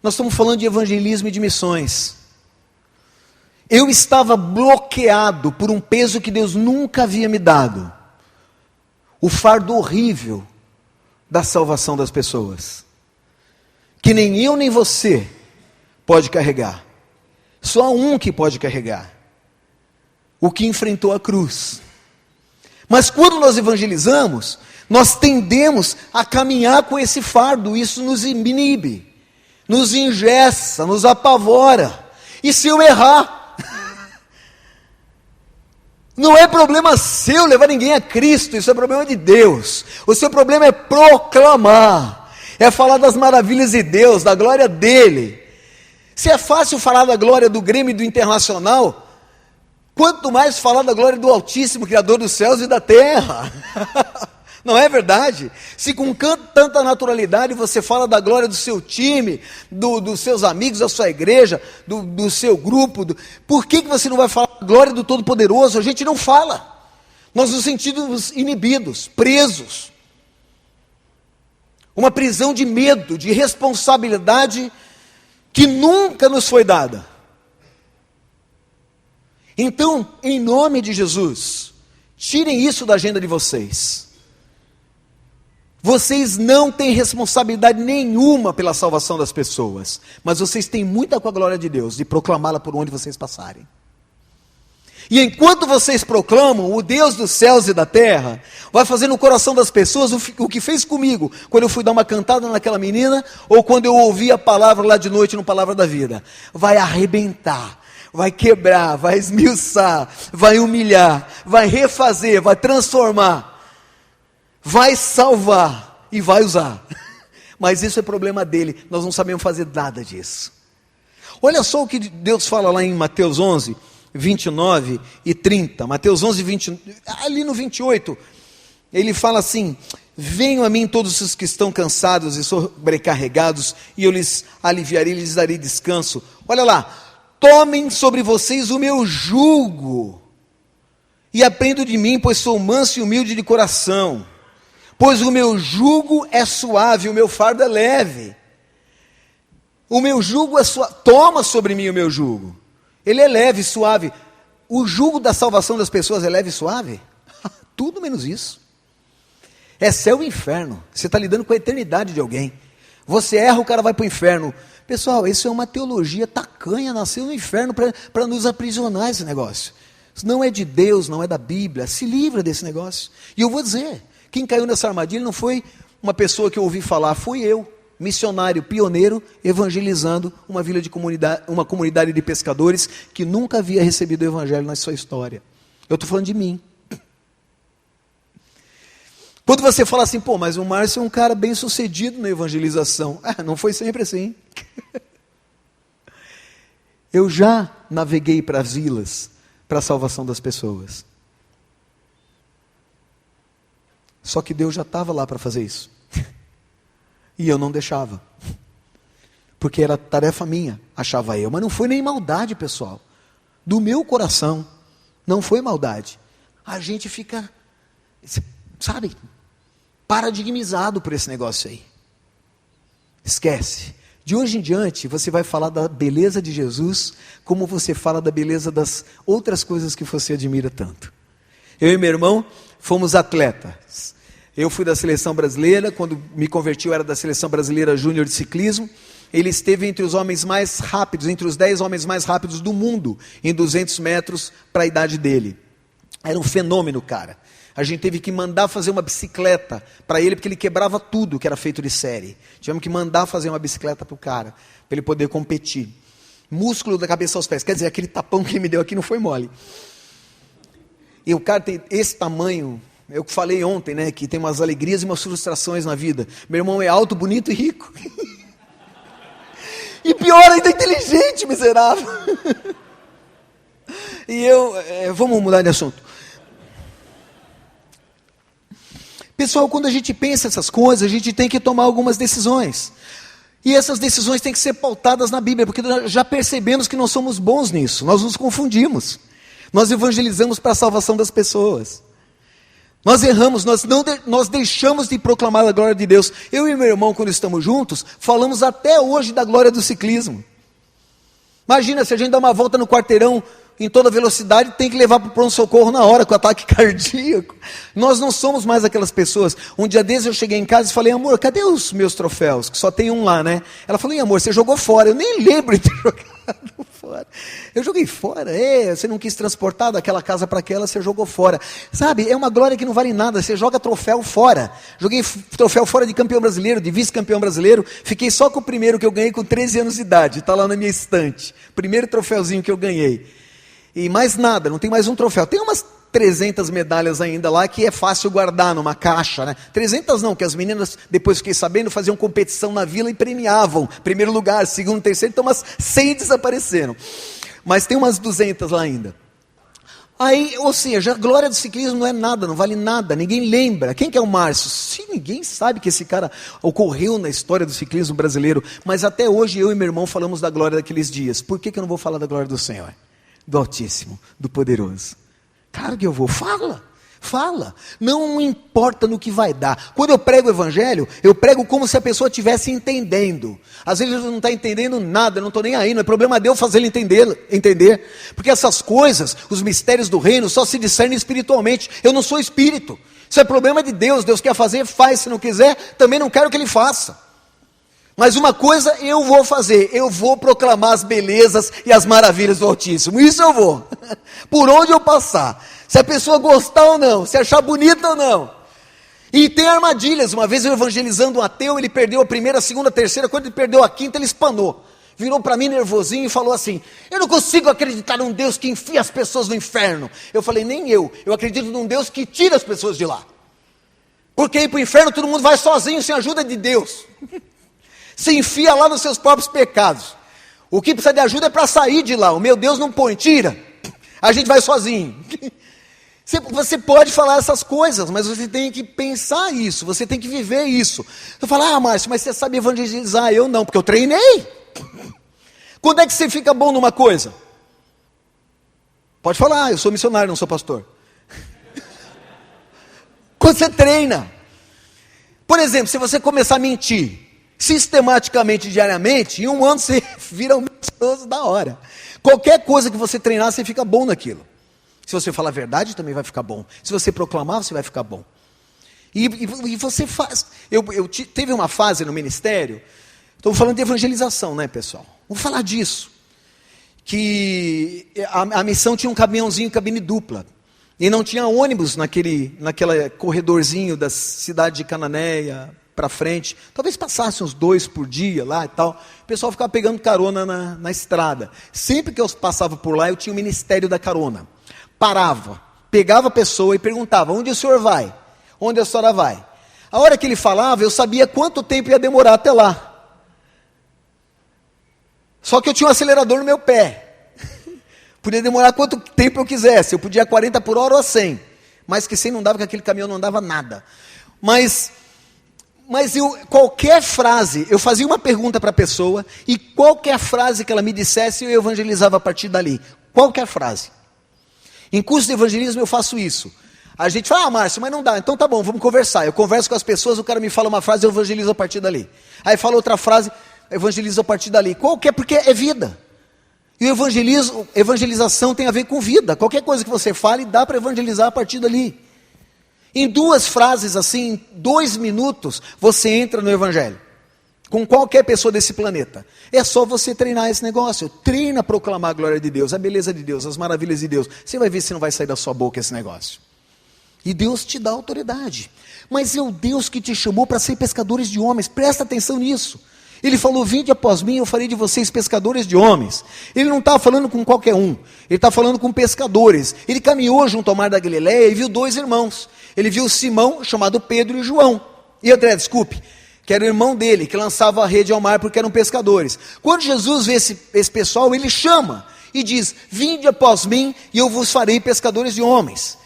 Nós estamos falando de evangelismo e de missões. Eu estava bloqueado por um peso que Deus nunca havia me dado. O fardo horrível da salvação das pessoas. Que nem eu nem você pode carregar. Só há um que pode carregar. O que enfrentou a cruz. Mas quando nós evangelizamos, nós tendemos a caminhar com esse fardo. Isso nos inibe, nos engessa, nos apavora. E se eu errar? Não é problema seu levar ninguém a Cristo, isso é problema de Deus. O seu problema é proclamar, é falar das maravilhas de Deus, da glória dEle. Se é fácil falar da glória do Grêmio e do Internacional, quanto mais falar da glória do Altíssimo, Criador dos céus e da terra. Não é verdade? Se com tanta naturalidade você fala da glória do seu time, dos seus amigos, da sua igreja, do seu grupo, por que você não vai falar da glória do Todo-Poderoso? A gente não fala. Nós nos sentimos inibidos, presos. Uma prisão de medo, de responsabilidade que nunca nos foi dada. Então, em nome de Jesus, tirem isso da agenda de vocês. Vocês não têm responsabilidade nenhuma pela salvação das pessoas, mas vocês têm muita com a glória de Deus, de proclamá-la por onde vocês passarem. E enquanto vocês proclamam, o Deus dos céus e da terra vai fazer no coração das pessoas o que fez comigo, quando eu fui dar uma cantada naquela menina, ou quando eu ouvi a palavra lá de noite no Palavra da Vida. Vai arrebentar, vai quebrar, vai esmiuçar, vai humilhar, vai refazer, vai transformar, vai salvar e vai usar. Mas isso é problema dele, nós não sabemos fazer nada disso. Olha só o que Deus fala lá em Mateus 11, 29 e 30. Mateus 11, 20, ali no 28, ele fala assim: venham a mim todos os que estão cansados e sobrecarregados, e eu lhes aliviarei, lhes darei descanso. Olha lá, tomem sobre vocês o meu jugo, e aprendam de mim, pois sou manso e humilde de coração. Pois o meu jugo é suave, o meu fardo é leve. O meu jugo é suave. Toma sobre mim o meu jugo. Ele é leve e suave. O jugo da salvação das pessoas é leve e suave? Tudo menos isso. É céu e inferno. Você está lidando com a eternidade de alguém. Você erra, o cara vai para o inferno. Pessoal, isso é uma teologia tacanha, nasceu no inferno para nos aprisionar esse negócio. Isso não é de Deus, não é da Bíblia. Se livra desse negócio. E eu vou dizer, quem caiu nessa armadilha não foi uma pessoa que eu ouvi falar, fui eu, missionário, pioneiro, evangelizando uma vila de comunidade, uma comunidade de pescadores que nunca havia recebido o evangelho na sua história. Eu estou falando de mim. Quando você fala assim, pô, mas o Márcio é um cara bem sucedido na evangelização. Não foi sempre assim. Eu já naveguei para as vilas, para a salvação das pessoas. Só que Deus já estava lá para fazer isso. E eu não deixava. Porque era tarefa minha, achava eu. Mas não foi nem maldade, pessoal. Do meu coração, não foi maldade. A gente fica, sabe, paradigmizado por esse negócio aí. Esquece. De hoje em diante, você vai falar da beleza de Jesus, como você fala da beleza das outras coisas que você admira tanto. Eu e meu irmão fomos atletas. Eu fui da seleção brasileira, quando me converti eu era da seleção brasileira júnior de ciclismo. Ele esteve entre os homens mais rápidos, entre os 10 homens mais rápidos do mundo, em 200 metros para a idade dele. Era um fenômeno, cara. A gente teve que mandar fazer uma bicicleta para ele, porque ele quebrava tudo que era feito de série. Tivemos que mandar fazer uma bicicleta para o cara, para ele poder competir. Músculo da cabeça aos pés, quer dizer, aquele tapão que ele me deu aqui não foi mole. E o cara tem esse tamanho, eu que falei ontem, né, que tem umas alegrias e umas frustrações na vida. Meu irmão é alto, bonito e rico. E pior ainda, inteligente, miserável. E vamos mudar de assunto. Pessoal, quando a gente pensa essas coisas, a gente tem que tomar algumas decisões. E essas decisões têm que ser pautadas na Bíblia, porque nós já percebemos que nós somos bons nisso, nós nos confundimos. Nós evangelizamos para a salvação das pessoas. Nós erramos, nós deixamos de proclamar a glória de Deus. Eu e meu irmão, quando estamos juntos, falamos até hoje da glória do ciclismo. Imagina, se a gente dá uma volta no quarteirão em toda velocidade, tem que levar para o pronto-socorro na hora, com ataque cardíaco. Nós não somos mais aquelas pessoas. Um dia desses eu cheguei em casa e falei, amor, cadê os meus troféus? Que só tem um lá, né? Ela falou, amor, você jogou fora. Eu nem lembro de ter jogado fora. Eu joguei fora. Você não quis transportar daquela casa para aquela, você jogou fora. Sabe, é uma glória que não vale nada, você joga troféu fora. Joguei troféu fora de campeão brasileiro, de vice-campeão brasileiro. Fiquei só com o primeiro que eu ganhei com 13 anos de idade. Está lá na minha estante. Primeiro troféuzinho que eu ganhei. E mais nada, não tem mais um troféu. Tem umas 300 medalhas ainda lá que é fácil guardar numa caixa, né? 300 não, que as meninas, depois fiquei sabendo, faziam competição na vila e premiavam. Primeiro lugar, segundo, terceiro, então umas 100 desapareceram. Mas tem umas 200 lá ainda. Aí, ou seja, a glória do ciclismo não é nada, não vale nada, ninguém lembra. Quem que é o Márcio? Sim, ninguém sabe que esse cara ocorreu na história do ciclismo brasileiro. Mas até hoje eu e meu irmão falamos da glória daqueles dias. Por que eu não vou falar da glória do Senhor? Do Altíssimo, do Poderoso. Claro que eu vou, fala, não importa no que vai dar. Quando eu prego o evangelho, eu prego como se a pessoa estivesse entendendo. Às vezes ele não está entendendo nada, não estou nem aí, não é problema de eu fazer ele entender, porque essas coisas, os mistérios do reino, só se discernem espiritualmente. Eu não sou espírito, isso é problema de Deus. Deus quer fazer, faz, se não quiser, também não quero que ele faça. Mas uma coisa eu vou fazer, eu vou proclamar as belezas e as maravilhas do Altíssimo, isso eu vou, por onde eu passar, se a pessoa gostar ou não, se achar bonita ou não. E tem armadilhas. Uma vez eu evangelizando um ateu, ele perdeu a primeira, a segunda, a terceira, quando ele perdeu a quinta ele espanou, virou para mim nervosinho e falou assim, eu não consigo acreditar num Deus que enfia as pessoas no inferno. Eu falei, nem eu acredito num Deus que tira as pessoas de lá, porque ir para o inferno todo mundo vai sozinho, sem ajuda de Deus. Se enfia lá nos seus próprios pecados. O que precisa de ajuda é para sair de lá. O meu Deus não põe, tira. A gente vai sozinho. Você pode falar essas coisas, mas você tem que pensar isso, você tem que viver isso. Você fala, Márcio, mas você sabe evangelizar? Eu não, porque eu treinei. Quando é que você fica bom numa coisa? Pode falar, eu sou missionário, não sou pastor. Quando você treina. Por exemplo, se você começar a mentir, sistematicamente, diariamente, em um ano você vira um mentiroso da hora. Qualquer coisa que você treinar, você fica bom naquilo. Se você falar a verdade, também vai ficar bom. Se você proclamar, você vai ficar bom. E você faz. Teve uma fase no ministério, estou falando de evangelização, né, pessoal? Vamos falar disso. Que a missão tinha um caminhãozinho, cabine dupla. E não tinha ônibus naquele corredorzinho da cidade de Cananéia para frente. Talvez passasse uns 2 por dia lá e tal. O pessoal ficava pegando carona na estrada. Sempre que eu passava por lá, eu tinha o ministério da carona. Parava, pegava a pessoa e perguntava: onde o senhor vai? Onde a senhora vai? A hora que ele falava, eu sabia quanto tempo ia demorar até lá. Só que eu tinha um acelerador no meu pé. Podia demorar quanto tempo eu quisesse. Eu podia 40 por hora ou a 100. Mas que 100 não dava, que aquele caminhão não dava nada. Mas qualquer frase, eu fazia uma pergunta para a pessoa, e qualquer frase que ela me dissesse, eu evangelizava a partir dali. Qualquer frase. Em curso de evangelismo eu faço isso. A gente fala: Márcio, mas não dá. Então tá bom, vamos conversar. Eu converso com as pessoas, o cara me fala uma frase, eu evangelizo a partir dali. Aí fala outra frase, eu evangelizo a partir dali. Qualquer, porque é vida. E evangelização tem a ver com vida. Qualquer coisa que você fale, dá para evangelizar a partir dali. Em 2 frases assim, em 2 minutos, você entra no evangelho. Com qualquer pessoa desse planeta. É só você treinar esse negócio. Treina a proclamar a glória de Deus, a beleza de Deus, as maravilhas de Deus. Você vai ver se não vai sair da sua boca esse negócio. E Deus te dá autoridade. Mas é o Deus que te chamou para ser pescadores de homens. Presta atenção nisso. Ele falou: vinde após mim, eu farei de vocês pescadores de homens. Ele não está falando com qualquer um. Ele está falando com pescadores. Ele caminhou junto ao mar da Galileia e viu 2 irmãos. Ele viu Simão, chamado Pedro, e João. E André, desculpe, que era o irmão dele, que lançava a rede ao mar porque eram pescadores. Quando Jesus vê esse pessoal, ele chama e diz: vinde após mim e eu vos farei pescadores de homens.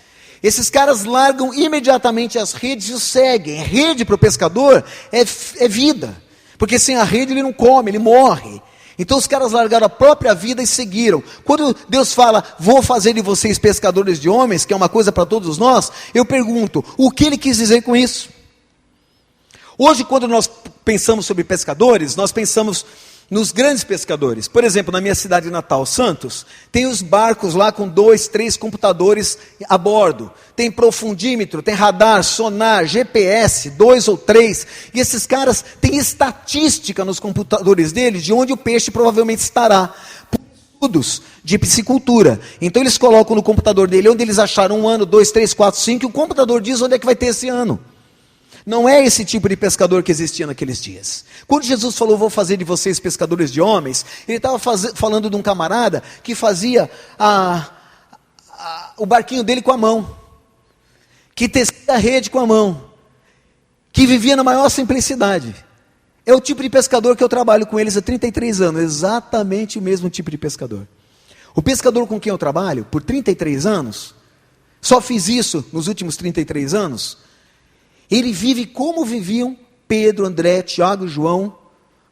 Esses caras largam imediatamente as redes e os seguem. Rede para o pescador é vida. Porque sem a rede ele não come, ele morre. Então os caras largaram a própria vida e seguiram. Quando Deus fala: vou fazer de vocês pescadores de homens, que é uma coisa para todos nós, eu pergunto: o que ele quis dizer com isso? Hoje, quando nós pensamos sobre pescadores, nós pensamos nos grandes pescadores. Por exemplo, na minha cidade natal, Santos, tem os barcos lá com 2, 3 computadores a bordo. Tem profundímetro, tem radar, sonar, GPS, 2 ou 3. E esses caras têm estatística nos computadores deles de onde o peixe provavelmente estará. Por estudos de piscicultura. Então eles colocam no computador dele onde eles acharam 1 ano, 2, 3, 4, 5, e o computador diz onde é que vai ter esse ano. Não é esse tipo de pescador que existia naqueles dias. Quando Jesus falou: vou fazer de vocês pescadores de homens, ele estava falando de um camarada que fazia o barquinho dele com a mão, que tecia a rede com a mão, que vivia na maior simplicidade. É o tipo de pescador que eu trabalho com eles há 33 anos, exatamente o mesmo tipo de pescador. O pescador com quem eu trabalho por 33 anos, só fiz isso nos últimos 33 anos, ele vive como viviam Pedro, André, Tiago e João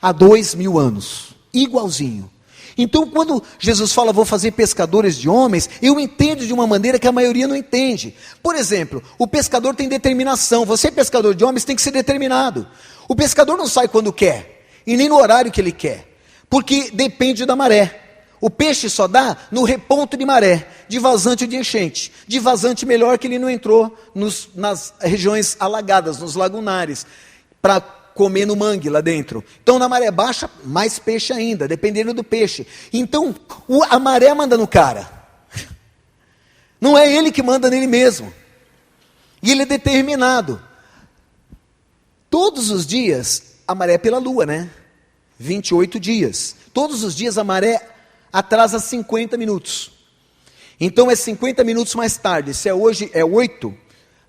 há 2000 anos. Igualzinho. Então, quando Jesus fala: vou fazer pescadores de homens, eu entendo de uma maneira que a maioria não entende. Por exemplo, o pescador tem determinação. Você, pescador de homens, tem que ser determinado. O pescador não sai quando quer, e nem no horário que ele quer, porque depende da maré. O peixe só dá no reponto de maré, de vazante ou de enchente. De vazante melhor, que ele não entrou nas regiões alagadas, nos lagunares, para comer no mangue lá dentro. Então na maré baixa, mais peixe ainda, dependendo do peixe. Então a maré manda no cara. Não é ele que manda nele mesmo. E ele é determinado. Todos os dias, a maré é pela lua, né? 28 dias. Todos os dias a maré atrasa 50 minutos. Então é 50 minutos mais tarde. Se é hoje é 8,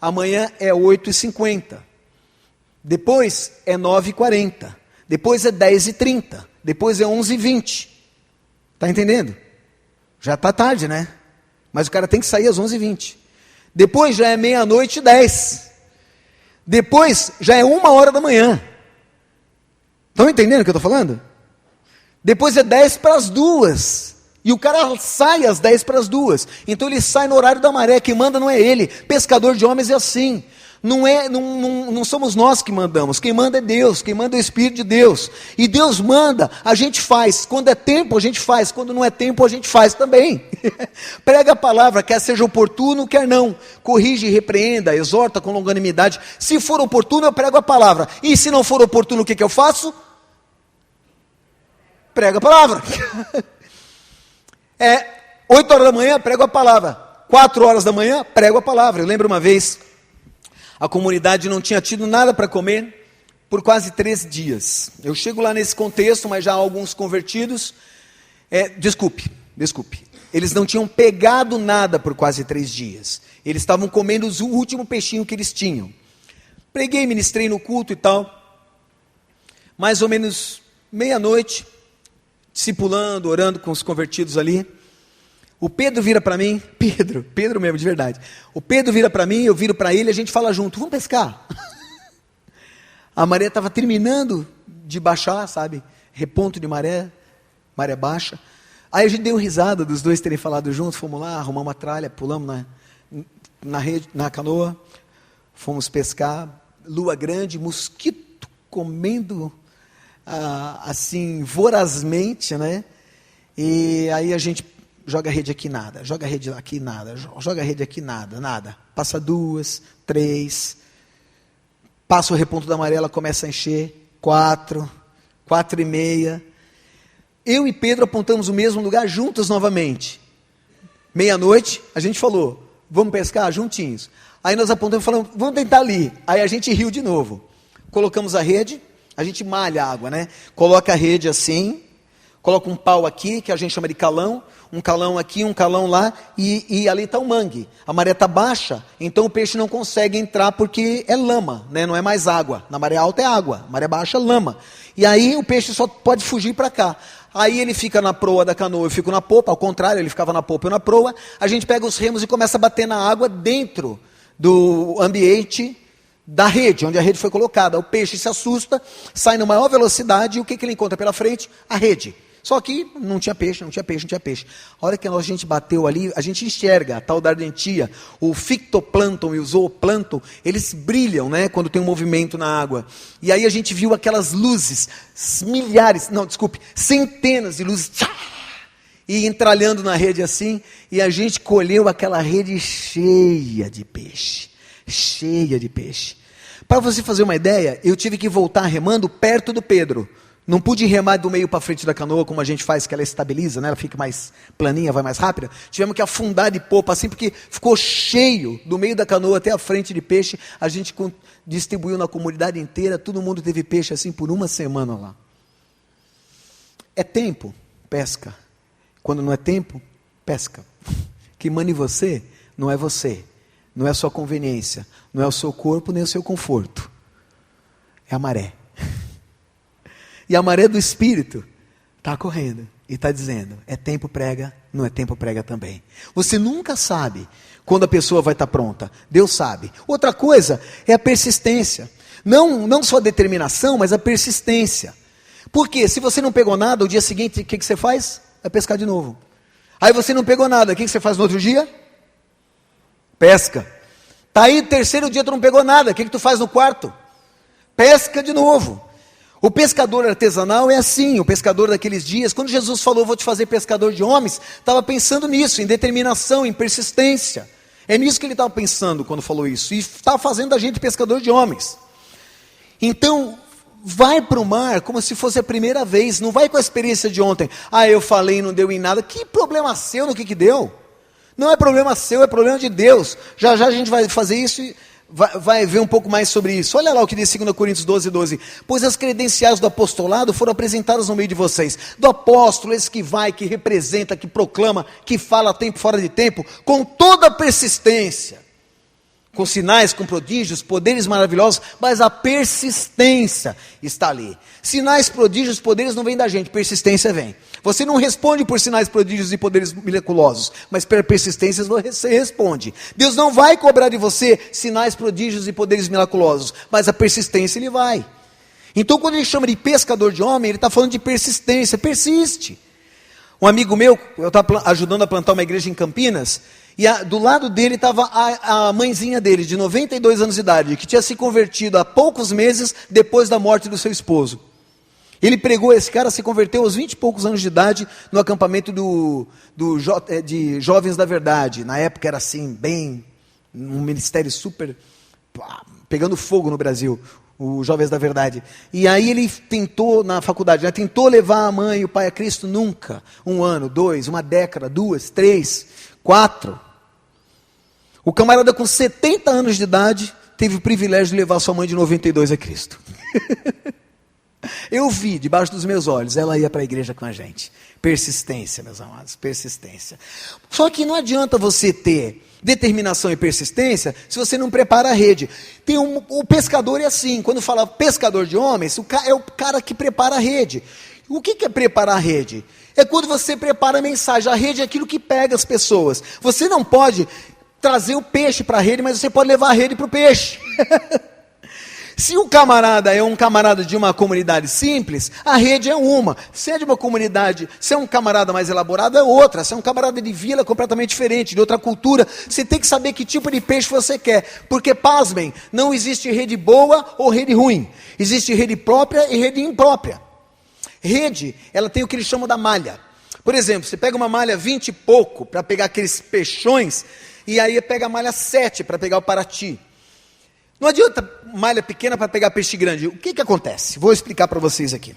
amanhã é 8h50. Depois é 9h40. Depois é 10h30. Depois é 11h20. Está entendendo? Já está tarde, né? Mas o cara tem que sair às 11h20. Depois já é 00:10. Depois já é 1h da manhã. Estão entendendo o que eu estou falando? Depois é 1:50. E o cara sai às 1:50. Então ele sai no horário da maré. Quem manda não é ele. Pescador de homens é assim. Não somos nós que mandamos, quem manda é Deus, quem manda é o Espírito de Deus. E Deus manda, a gente faz. Quando é tempo, a gente faz. Quando não é tempo, a gente faz também. Prega a palavra, quer seja oportuno, quer não. Corrige, repreenda, exorta com longanimidade. Se for oportuno, eu prego a palavra. E se não for oportuno, o que eu faço? Prego a palavra. 8 horas da manhã, prego a palavra. 4 horas da manhã, prego a palavra. Eu lembro uma vez, a comunidade não tinha tido nada para comer por quase 3 dias. Eu chego lá nesse contexto, mas já há alguns convertidos. Desculpe. Eles não tinham pegado nada por quase 3 dias. Eles estavam comendo o último peixinho que eles tinham. Preguei, ministrei no culto e tal. Mais ou menos meia-noite, discipulando, orando com os convertidos ali. O Pedro vira para mim, Pedro mesmo, de verdade. O Pedro vira para mim, eu viro para ele, a gente fala junto, vamos pescar. A maré estava terminando de baixar, sabe? Reponto de maré baixa. Aí a gente deu risada dos dois terem falado junto, fomos lá, arrumamos uma tralha, pulamos na rede, na canoa, fomos pescar, lua grande, mosquito comendo assim, vorazmente, né? E aí a gente joga a rede aqui, nada. Joga a rede aqui, nada. Joga a rede aqui, nada. Passa 2, 3. Passa o reponto da amarela, começa a encher. 4, 4:30. Eu e Pedro apontamos o mesmo lugar juntos novamente. Meia-noite, a gente falou, vamos pescar juntinhos. Aí nós apontamos e falamos, vamos tentar ali. Aí a gente riu de novo. Colocamos a rede, a gente malha a água, né? Coloca a rede assim, coloca um pau aqui, que a gente chama de calão, um calão aqui, um calão lá, e ali está o mangue. A maré está baixa, então o peixe não consegue entrar porque é lama, né? Não é mais água. Na maré alta é água, maré baixa é lama. E aí o peixe só pode fugir para cá. Aí ele fica na proa da canoa, eu fico na popa, ao contrário, ele ficava na popa e eu na proa. A gente pega os remos e começa a bater na água dentro do ambiente da rede, onde a rede foi colocada. O peixe se assusta, sai na maior velocidade, e o que ele encontra pela frente? A rede. Só que não tinha peixe. A hora que a gente bateu ali, a gente enxerga a tal da ardentia, o fitoplâncton e o zooplâncton, eles brilham, né, quando tem um movimento na água. E aí a gente viu aquelas luzes, centenas de luzes, e entralhando na rede assim, e a gente colheu aquela rede cheia de peixe. Para você fazer uma ideia, eu tive que voltar remando perto do Pedro. Não pude remar do meio para frente da canoa, como a gente faz, que ela estabiliza, né? Ela fica mais planinha, vai mais rápida. Tivemos que afundar de popa assim, porque ficou cheio, do meio da canoa até a frente de peixe. A gente distribuiu na comunidade inteira, todo mundo teve peixe assim por 1 semana lá. É tempo, pesca. Quando não é tempo, pesca. Que manda em você, não é a sua conveniência, não é o seu corpo, nem o seu conforto. É a maré. E a maré do Espírito está correndo e está dizendo, é tempo, prega, não é tempo, prega também. Você nunca sabe quando a pessoa vai estar pronta. Deus sabe. Outra coisa é a persistência. Não só a determinação, mas a persistência. Porque se você não pegou nada, o dia seguinte, o que você faz? Vai pescar de novo. Aí você não pegou nada, o que você faz no outro dia? Pesca. Está aí o 3º dia, tu não pegou nada, o que tu faz no 4º? Pesca de novo. O pescador artesanal é assim, o pescador daqueles dias, quando Jesus falou, vou te fazer pescador de homens, estava pensando nisso, em determinação, em persistência. É nisso que ele estava pensando quando falou isso, e estava fazendo a gente pescador de homens. Então, vai para o mar como se fosse a primeira vez, não vai com a experiência de ontem. Eu falei e não deu em nada, que problema seu no que deu? Não é problema seu, é problema de Deus. Já a gente vai fazer isso e vai ver um pouco mais sobre isso. Olha lá o que diz 2 Coríntios 12:12. Pois as credenciais do apostolado foram apresentadas no meio de vocês. Do apóstolo, esse que vai, que representa, que proclama, que fala a tempo fora de tempo, com toda a persistência, com sinais, com prodígios, poderes maravilhosos, mas a persistência está ali. Sinais, prodígios, poderes não vêm da gente, persistência vem. Você não responde por sinais, prodígios e poderes miraculosos, mas pela persistência você responde. Deus não vai cobrar de você sinais, prodígios e poderes miraculosos, mas a persistência ele vai. Então quando ele chama de pescador de homem, ele está falando de persistência, persiste. Um amigo meu, eu estava ajudando a plantar uma igreja em Campinas, e do lado dele estava a mãezinha dele, de 92 anos de idade, que tinha se convertido há poucos meses depois da morte do seu esposo. Ele pregou, esse cara se converteu aos 20 e poucos anos de idade no acampamento de Jovens da Verdade. Na época era assim, bem, um ministério super, pegando fogo no Brasil, os Jovens da Verdade. E aí ele tentou, na faculdade, tentou levar a mãe e o pai a Cristo, nunca. 1 ano, 2, uma década, 2, 3, 4. O camarada com 70 anos de idade teve o privilégio de levar sua mãe de 92 a Cristo. Eu vi, debaixo dos meus olhos, ela ia para a igreja com a gente. Persistência, meus amados, persistência. Só que não adianta você ter determinação e persistência se você não prepara a rede. O pescador é assim, quando fala pescador de homens, é o cara que prepara a rede. O que é preparar a rede? É quando você prepara a mensagem. A rede é aquilo que pega as pessoas. Você não pode trazer o peixe para a rede, mas você pode levar a rede para o peixe. Se o camarada é um camarada de uma comunidade simples, a rede é uma. Se é de uma comunidade, se é um camarada mais elaborado, é outra. Se é um camarada de vila, completamente diferente, de outra cultura, você tem que saber que tipo de peixe você quer. Porque, pasmem, não existe rede boa ou rede ruim. Existe rede própria e rede imprópria. Rede, ela tem o que eles chamam da malha. Por exemplo, você pega uma malha 20 e pouco para pegar aqueles peixões, e aí pega a malha 7 para pegar o parati. Não adianta malha pequena para pegar peixe grande. O que acontece? Vou explicar para vocês aqui.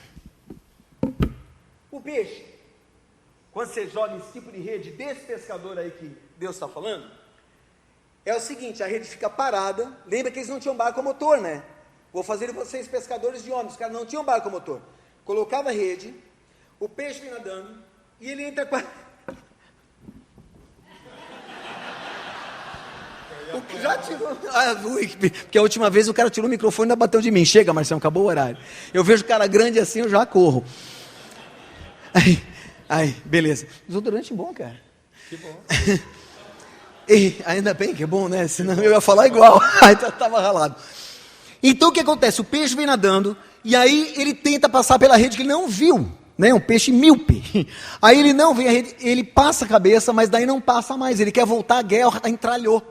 O peixe, quando você joga esse tipo de rede desse pescador aí que Deus está falando, é o seguinte, a rede fica parada. Lembra que eles não tinham barco a motor, né? Vou fazer vocês pescadores de homens. Os caras não tinham barco a motor. Colocava a rede, o peixe vem nadando, e ele entra com a... Já tirou. Porque a última vez o cara tirou o microfone e ainda bateu de mim. Chega, Marcelo, acabou o horário. Eu vejo o cara grande assim, eu já corro. Aí, beleza. Desodorante bom, cara. Que bom. E ainda bem que é bom, né? Senão eu ia falar igual. Aí estava ralado. Então o que acontece? O peixe vem nadando, e aí ele tenta passar pela rede que ele não viu. Né? Um peixe míope. Aí ele não vê a rede, ele passa a cabeça, mas daí não passa mais. Ele quer voltar, a guerra entralhou.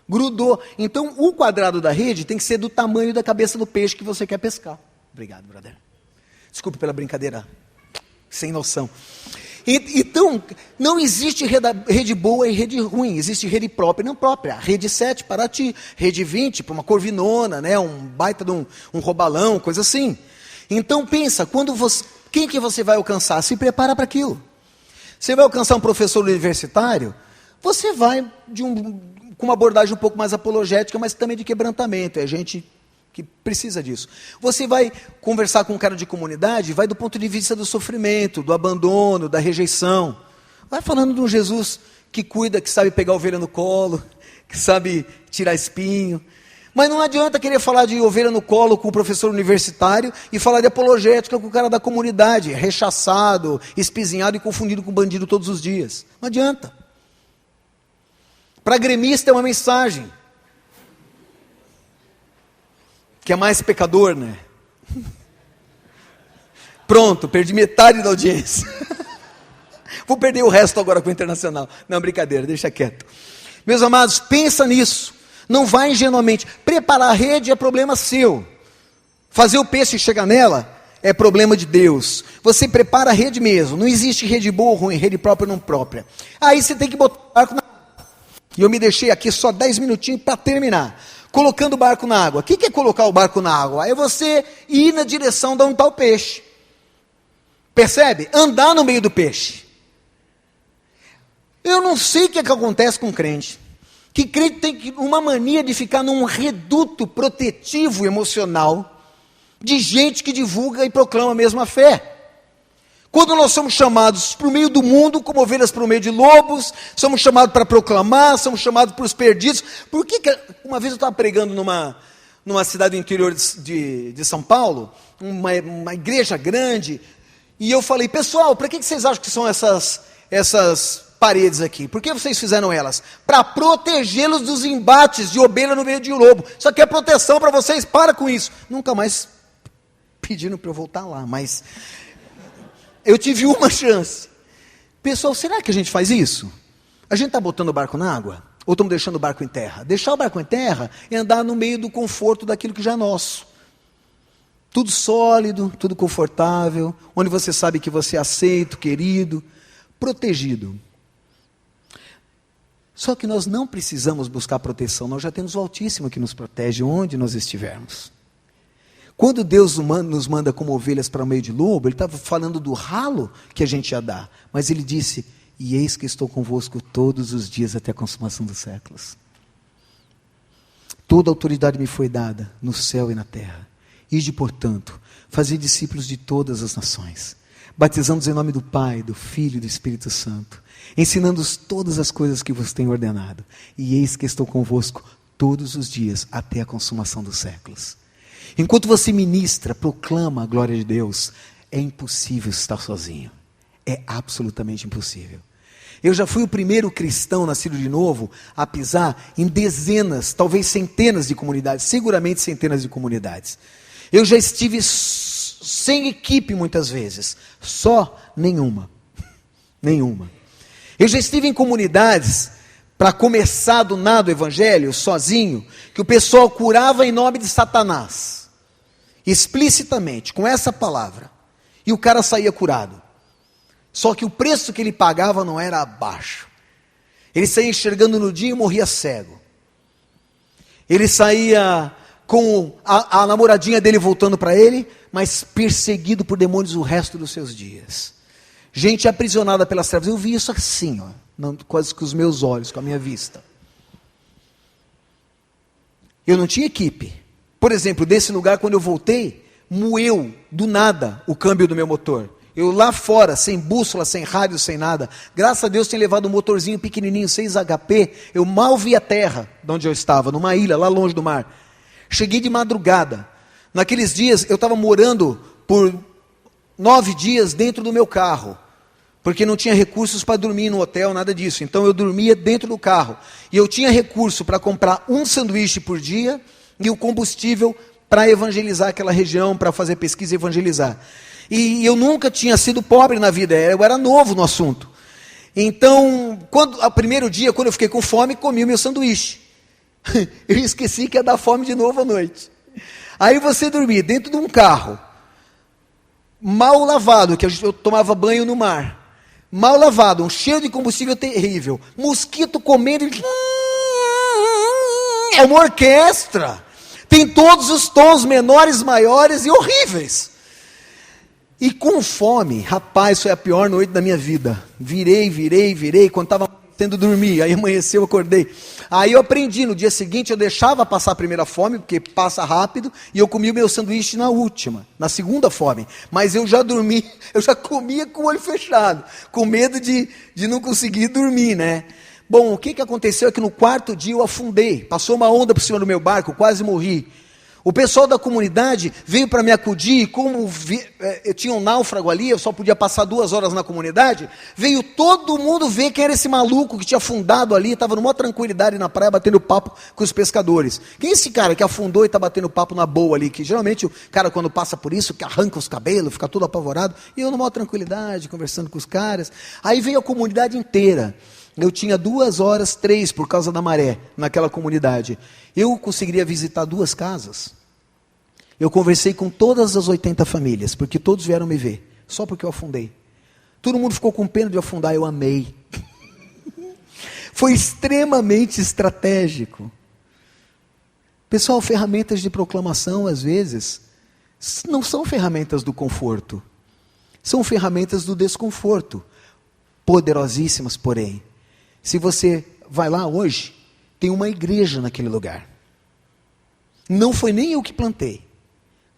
Grudou. Então, o quadrado da rede tem que ser do tamanho da cabeça do peixe que você quer pescar. Obrigado, brother. Desculpe pela brincadeira. Sem noção. Então, não existe rede boa e rede ruim. Existe rede própria e não própria. Rede 7 para ti. Rede 20 para uma corvinona, né? Um baita de um robalão, coisa assim. Então, pensa, quem que você vai alcançar? Se prepara para aquilo. Você vai alcançar um professor universitário? Você vai com uma abordagem um pouco mais apologética, mas também de quebrantamento. É gente que precisa disso. Você vai conversar com um cara de comunidade, vai do ponto de vista do sofrimento, do abandono, da rejeição. Vai falando de um Jesus que cuida, que sabe pegar a ovelha no colo, que sabe tirar espinho. Mas não adianta querer falar de ovelha no colo com o professor universitário e falar de apologética com o cara da comunidade, rechaçado, espizinhado e confundido com bandido todos os dias. Não adianta. Para gremista é uma mensagem, que é mais pecador, né? Pronto, perdi metade da audiência. Vou perder o resto agora com o Internacional. Não, brincadeira, deixa quieto. Meus amados, pensa nisso. Não vá ingenuamente. Preparar a rede é problema seu. Fazer o peixe chegar nela é problema de Deus. Você prepara a rede mesmo. Não existe rede boa ou ruim, rede própria ou não própria. Aí você tem que botar o barco na água. E eu me deixei aqui só 10 minutinhos para terminar. Colocando o barco na água. O que é colocar o barco na água? É você ir na direção de onde está o peixe. Percebe? Andar no meio do peixe. Eu não sei o que acontece com crente. Que crente tem uma mania de ficar num reduto protetivo emocional de gente que divulga e proclama a mesma fé. Quando nós somos chamados para o meio do mundo, como ovelhas para o meio de lobos, somos chamados para proclamar, somos chamados para os perdidos. Por que uma vez eu estava pregando numa cidade do interior de São Paulo, uma igreja grande, e eu falei, pessoal, para que vocês acham que são essas paredes aqui? Por que vocês fizeram elas? Para protegê-los dos embates de ovelha no meio de lobo. Isso aqui é proteção para vocês, para com isso. Nunca mais pediram para eu voltar lá, mas eu tive uma chance. Pessoal, será que a gente faz isso? A gente está botando o barco na água? Ou estamos deixando o barco em terra? Deixar o barco em terra é andar no meio do conforto daquilo que já é nosso. Tudo sólido, tudo confortável, onde você sabe que você é aceito, querido, protegido. Só que nós não precisamos buscar proteção, nós já temos o Altíssimo que nos protege onde nós estivermos. Quando Deus nos manda como ovelhas para o meio de lobo, Ele estava falando do ralo que a gente ia dar. Mas Ele disse, e eis que estou convosco todos os dias até a consumação dos séculos. Toda autoridade me foi dada no céu e na terra. Ide, portanto, fazei discípulos de todas as nações, batizando-os em nome do Pai, do Filho e do Espírito Santo, ensinando-os todas as coisas que vos tenho ordenado. E eis que estou convosco todos os dias até a consumação dos séculos. Enquanto você ministra, proclama a glória de Deus, é impossível estar sozinho. É absolutamente impossível. Eu já fui o primeiro cristão nascido de novo a pisar em dezenas, talvez centenas de comunidades, seguramente centenas de comunidades. Eu já estive sem equipe muitas vezes, só nenhuma. Nenhuma. Eu já estive em comunidades, para começar do nada o evangelho, sozinho, que o pessoal curava em nome de Satanás. Explicitamente, com essa palavra. E o cara saía curado. Só que o preço que ele pagava não era baixo. Ele saía enxergando no dia e morria cego. Ele saía com a namoradinha dele voltando para ele, mas perseguido por demônios o resto dos seus dias. Gente aprisionada pelas trevas. Eu vi isso assim, quase com os meus olhos, com a minha vista. Eu não tinha equipe. Por exemplo, desse lugar, quando eu voltei, moeu do nada o câmbio do meu motor. Eu lá fora, sem bússola, sem rádio, sem nada. Graças a Deus tinha levado um motorzinho pequenininho, 6 HP. Eu mal vi a terra de onde eu estava, numa ilha, lá longe do mar. Cheguei de madrugada. Naqueles dias, eu estava morando por 9 dias dentro do meu carro. Porque não tinha recursos para dormir no hotel, nada disso. Então eu dormia dentro do carro. E eu tinha recurso para comprar um sanduíche por dia e o combustível para evangelizar aquela região, para fazer pesquisa e evangelizar. E eu nunca tinha sido pobre na vida, eu era novo no assunto. Então, o primeiro dia, quando eu fiquei com fome, comi o meu sanduíche. Eu esqueci que ia dar fome de novo à noite. Aí você dormia dentro de um carro, mal lavado, que eu tomava banho no mar. Mal lavado, um cheiro de combustível terrível. Mosquito comendo. É uma orquestra. Tem todos os tons, menores, maiores e horríveis. E com fome, rapaz, foi a pior noite da minha vida. Virei, quando estava tendo dormir, aí amanheceu, acordei. Aí eu aprendi, no dia seguinte eu deixava passar a primeira fome, porque passa rápido, e eu comia o meu sanduíche na segunda fome. Mas eu já dormi, eu já comia com o olho fechado, com medo de não conseguir dormir, né? Bom, o que aconteceu é que no 4º dia eu afundei, passou uma onda por cima do meu barco, quase morri. O pessoal da comunidade veio para me acudir, e como eu tinha um náufrago ali, eu só podia passar 2 horas na comunidade, veio todo mundo ver quem era esse maluco que tinha afundado ali, estava numa tranquilidade na praia, batendo papo com os pescadores. Quem é esse cara que afundou e está batendo papo na boa ali, que geralmente o cara quando passa por isso, que arranca os cabelos, fica todo apavorado, e eu numa tranquilidade, conversando com os caras. Aí veio a comunidade inteira. Eu tinha 2 horas, 3, por causa da maré, naquela comunidade. Eu conseguiria visitar 2 casas. Eu conversei com todas as 80 famílias, porque todos vieram me ver, só porque eu afundei. Todo mundo ficou com pena de afundar, eu amei. Foi extremamente estratégico. Pessoal, ferramentas de proclamação, às vezes, não são ferramentas do conforto. São ferramentas do desconforto. Poderosíssimas, porém. Se você vai lá hoje, tem uma igreja naquele lugar. Não foi nem eu que plantei,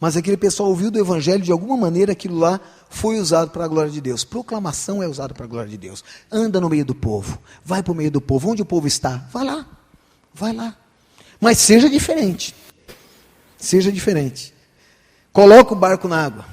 mas aquele pessoal ouviu do evangelho, de alguma maneira aquilo lá foi usado para a glória de Deus. Proclamação é usada para a glória de Deus. Anda no meio do povo, vai para o meio do povo, onde o povo está, vai lá. Mas seja diferente, coloca o barco na água.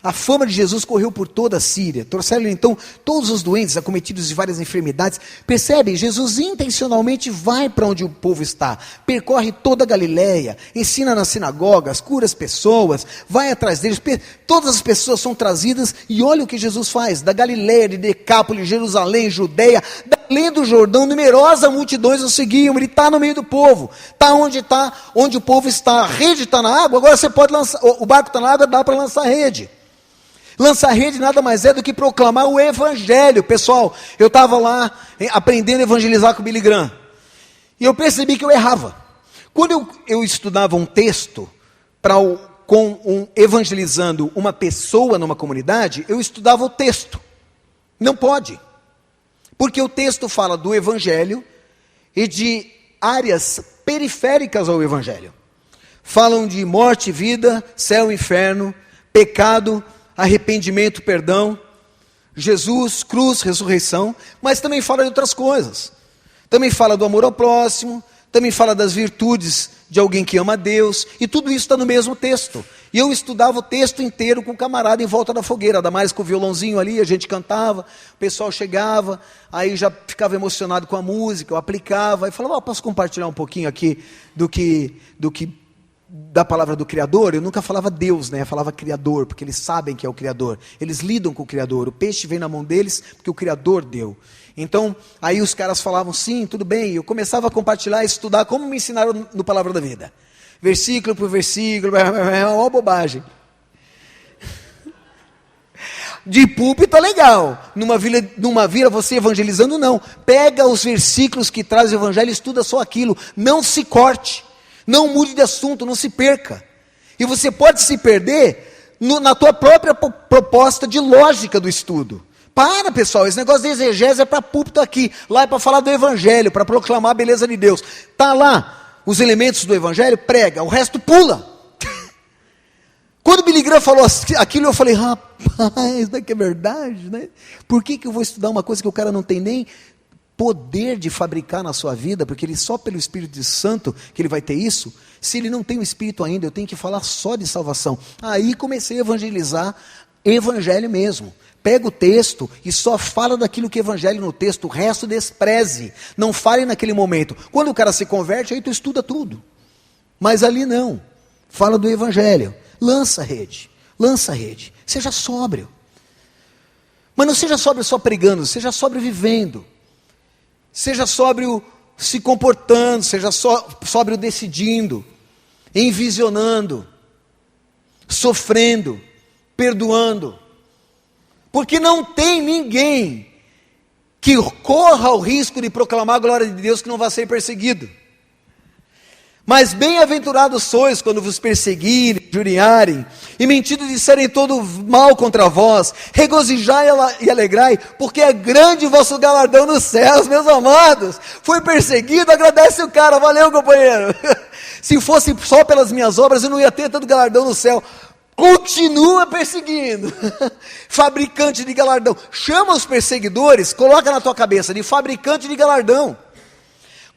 A fama de Jesus correu por toda a Síria. Trouxeram então todos os doentes, acometidos de várias enfermidades. Percebe? Jesus intencionalmente vai para onde o povo está. Percorre toda a Galileia, ensina nas sinagogas, cura as pessoas, vai atrás deles. Todas as pessoas são trazidas e olha o que Jesus faz. Da Galileia, de Decápolis, Jerusalém, Judeia, além do Jordão, numerosas multidões o seguiam. Ele está no meio do povo. Está, onde o povo está. A rede está na água, agora você pode lançar. O barco está na água, dá para lançar a rede. Lançar rede nada mais é do que proclamar o evangelho. Pessoal, eu estava lá aprendendo a evangelizar com o Billy Graham. E eu percebi que eu errava. Quando eu estudava um texto evangelizando uma pessoa numa comunidade, eu estudava o texto. Não pode. Porque o texto fala do evangelho e de áreas periféricas ao evangelho. Falam de morte e vida, céu e inferno, pecado, arrependimento, perdão, Jesus, cruz, ressurreição, mas também fala de outras coisas. Também fala do amor ao próximo, também fala das virtudes de alguém que ama a Deus, e tudo isso está no mesmo texto. E eu estudava o texto inteiro com o camarada em volta da fogueira, ainda mais com o violãozinho ali, a gente cantava, o pessoal chegava, aí já ficava emocionado com a música, eu aplicava, e falava, posso compartilhar um pouquinho aqui da palavra do Criador? Eu nunca falava Deus, né? Eu falava Criador, porque eles sabem que é o Criador. Eles lidam com o Criador. O peixe vem na mão deles, porque o Criador deu. Então, aí os caras falavam, sim, tudo bem. Eu começava a compartilhar, estudar, como me ensinaram no Palavra da Vida. Versículo por versículo, é uma bobagem. De púlpito é legal. Numa vila você evangelizando, não. Pega os versículos que trazem o evangelho e estuda só aquilo. Não se corte. Não mude de assunto, não se perca. E você pode se perder na tua própria proposta de lógica do estudo. Para, pessoal, esse negócio de exegese é para púlpito aqui. Lá é para falar do evangelho, para proclamar a beleza de Deus. Está lá os elementos do evangelho, prega, o resto pula. Quando o Billy Graham falou aquilo, eu falei, rapaz, isso daqui é verdade, né? Por que eu vou estudar uma coisa que o cara não tem nem poder de fabricar na sua vida, porque ele só pelo Espírito Santo que ele vai ter isso? Se ele não tem o Espírito ainda, eu tenho que falar só de salvação. Aí comecei a evangelizar, evangelho mesmo. Pega o texto e só fala daquilo que é evangelho no texto, o resto despreze. Não fale naquele momento. Quando o cara se converte, aí tu estuda tudo. Mas ali não. Fala do evangelho. Lança a rede. Lança a rede. Seja sóbrio. Mas não seja sóbrio só pregando, seja sóbrio vivendo. Seja sóbrio se comportando, seja sóbrio decidindo, envisionando, sofrendo, perdoando. Porque não tem ninguém que corra o risco de proclamar a glória de Deus que não vai ser perseguido. Mas bem-aventurados sois quando vos perseguirem, injuriarem, e mentindo disserem todo mal contra vós, regozijai e alegrai, porque é grande o vosso galardão nos céus, meus amados. Fui perseguido, agradece o cara, valeu companheiro. Se fosse só pelas minhas obras, eu não ia ter tanto galardão no céu. Continua perseguindo. Fabricante de galardão. Chama os perseguidores, coloca na tua cabeça, de fabricante de galardão.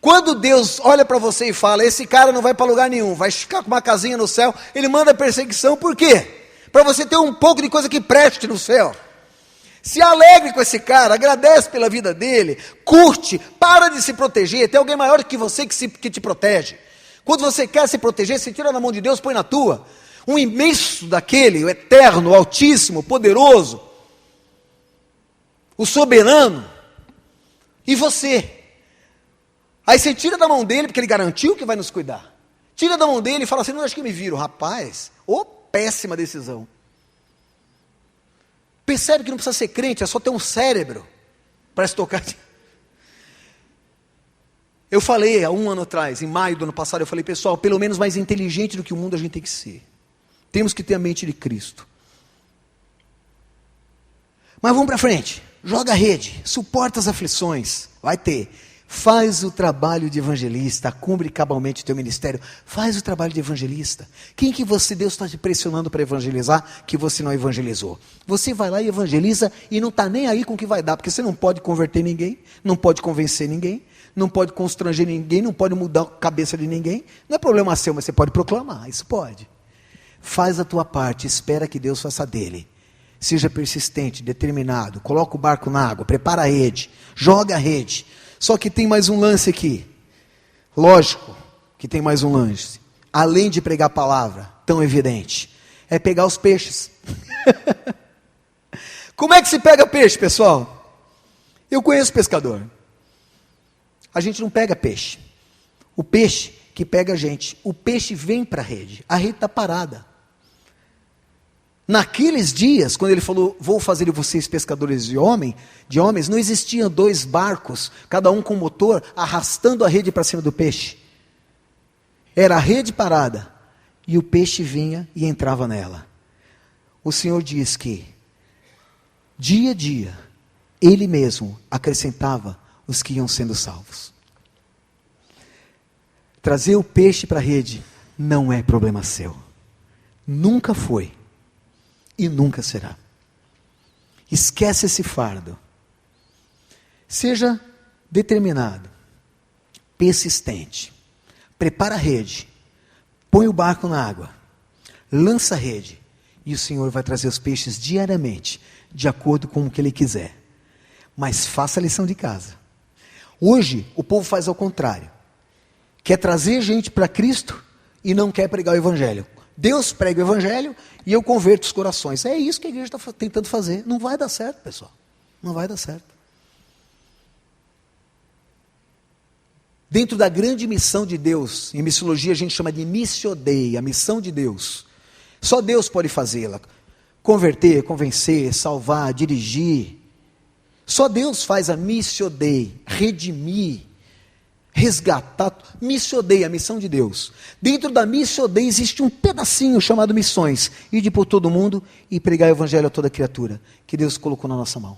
Quando Deus olha para você e fala, esse cara não vai para lugar nenhum, vai ficar com uma casinha no céu, ele manda perseguição, por quê? Para você ter um pouco de coisa que preste no céu. Se alegre com esse cara, agradece pela vida dele, curte, para de se proteger, tem alguém maior que você que te protege. Quando você quer se proteger, se tira na mão de Deus, põe na tua. Um imenso daquele, o eterno, o altíssimo, o poderoso, o soberano, e você. Aí você tira da mão dele, porque ele garantiu que vai nos cuidar. Tira da mão dele e fala assim, não acho que me viro. Rapaz, péssima decisão. Percebe que não precisa ser crente, é só ter um cérebro para se tocar. Eu falei há um ano atrás, em maio do ano passado, eu falei, pessoal, pelo menos mais inteligente do que o mundo a gente tem que ser. Temos que ter a mente de Cristo. Mas vamos para frente. Joga a rede, suporta as aflições. Vai ter. Faz o trabalho de evangelista, cumpre cabalmente o teu ministério. Faz o trabalho de evangelista. Quem que Deus está te pressionando para evangelizar, que você não evangelizou? Você vai lá e evangeliza e não está nem aí com o que vai dar, porque você não pode converter ninguém, não pode convencer ninguém, não pode constranger ninguém, não pode mudar a cabeça de ninguém. Não é problema seu, mas você pode proclamar, isso pode. Faz a tua parte, espera que Deus faça dele. seja persistente, determinado, coloca o barco na água, prepara a rede, joga a rede. Só que tem mais um lance aqui. Lógico que tem mais um lance. Além de pregar a palavra, tão evidente, é pegar os peixes. Como é que se pega peixe, pessoal? Eu conheço pescador. A gente não pega peixe. O peixe que pega a gente. O peixe vem para a rede está parada. Naqueles dias, quando ele falou, vou fazer de vocês pescadores de homens, não existiam 2 barcos, cada um com motor, arrastando a rede para cima do peixe. Era a rede parada, e o peixe vinha e entrava nela. O Senhor diz que, dia a dia, Ele mesmo acrescentava os que iam sendo salvos. Trazer o peixe para a rede não é problema seu. Nunca foi. E nunca será. Esquece esse fardo. Seja determinado, persistente. Prepara a rede, põe o barco na água, lança a rede, e o Senhor vai trazer os peixes diariamente, de acordo com o que Ele quiser. Mas faça a lição de casa. Hoje, o povo faz ao contrário. Quer trazer gente para Cristo e não quer pregar o Evangelho. Deus prega o Evangelho e eu converto os corações. É isso que a igreja está tentando fazer. Não vai dar certo, pessoal. Não vai dar certo. Dentro da grande missão de Deus, em missiologia a gente chama de missio Dei, a missão de Deus. Só Deus pode fazê-la. Converter, convencer, salvar, dirigir. Só Deus faz a missio Dei, redimir, resgatar. Missio Dei, a missão de Deus. Dentro da missio Dei existe um pedacinho chamado missões. Ir por todo mundo e pregar o Evangelho a toda criatura, que Deus colocou na nossa mão.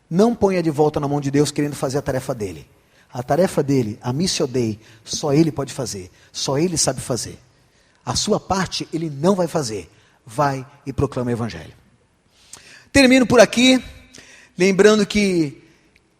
Não ponha de volta na mão de Deus querendo fazer a tarefa dele. A tarefa dele, a missio Dei, só ele pode fazer. Só ele sabe fazer. A sua parte ele não vai fazer. Vai e proclama o Evangelho. Termino por aqui, lembrando que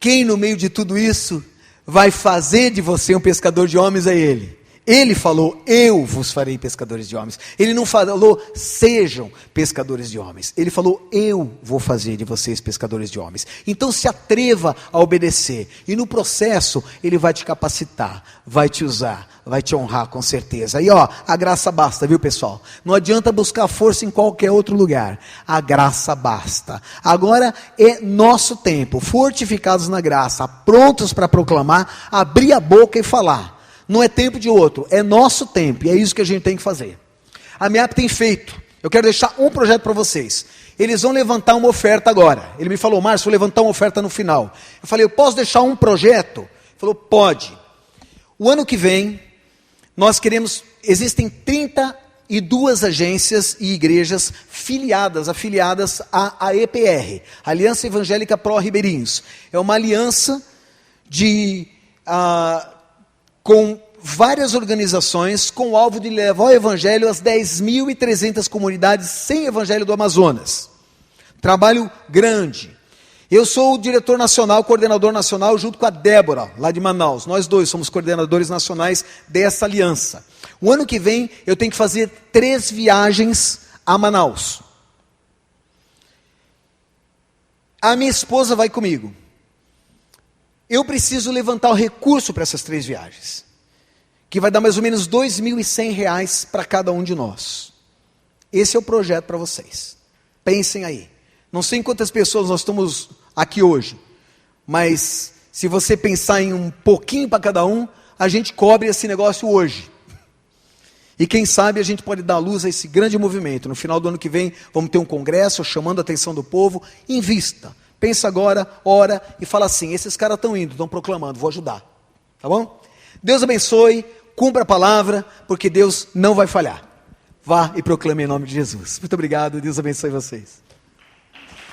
quem no meio de tudo isso vai fazer de você um pescador de homens é Ele. Ele falou, eu vos farei pescadores de homens. Ele não falou, sejam pescadores de homens. Ele falou, eu vou fazer de vocês pescadores de homens. Então se atreva a obedecer. E no processo, Ele vai te capacitar, vai te usar, vai te honrar com certeza. E a graça basta, viu pessoal? Não adianta buscar força em qualquer outro lugar. A graça basta. Agora é nosso tempo, fortificados na graça, prontos para proclamar, abrir a boca e falar. Não é tempo de outro, é nosso tempo, e é isso que a gente tem que fazer. A MEAP tem feito, eu quero deixar um projeto para vocês. Eles vão levantar uma oferta agora. Ele me falou, Márcio, vou levantar uma oferta no final. Eu falei, eu posso deixar um projeto? Ele falou, pode. O ano que vem, nós queremos, existem 32 agências e igrejas afiliadas à EPR, Aliança Evangélica Pró Ribeirinhos. É uma aliança com várias organizações, com o alvo de levar o Evangelho às 10.300 comunidades sem Evangelho do Amazonas. Trabalho grande. Eu sou o diretor nacional, coordenador nacional, junto com a Débora, lá de Manaus. Nós dois somos coordenadores nacionais dessa aliança. O ano que vem, eu tenho que fazer 3 viagens a Manaus. A minha esposa vai comigo. Eu preciso levantar o recurso para essas 3 viagens, que vai dar mais ou menos R$ 2.100 para cada um de nós. Esse é o projeto para vocês. Pensem aí. Não sei em quantas pessoas nós estamos aqui hoje, mas se você pensar em um pouquinho para cada um, a gente cobre esse negócio hoje. E quem sabe a gente pode dar luz a esse grande movimento. No final do ano que vem, vamos ter um congresso chamando a atenção do povo. Invista. Pensa agora, ora e fala assim, esses caras estão indo, estão proclamando, vou ajudar. Tá bom? Deus abençoe, cumpra a palavra, porque Deus não vai falhar. Vá e proclame em nome de Jesus. Muito obrigado, Deus abençoe vocês.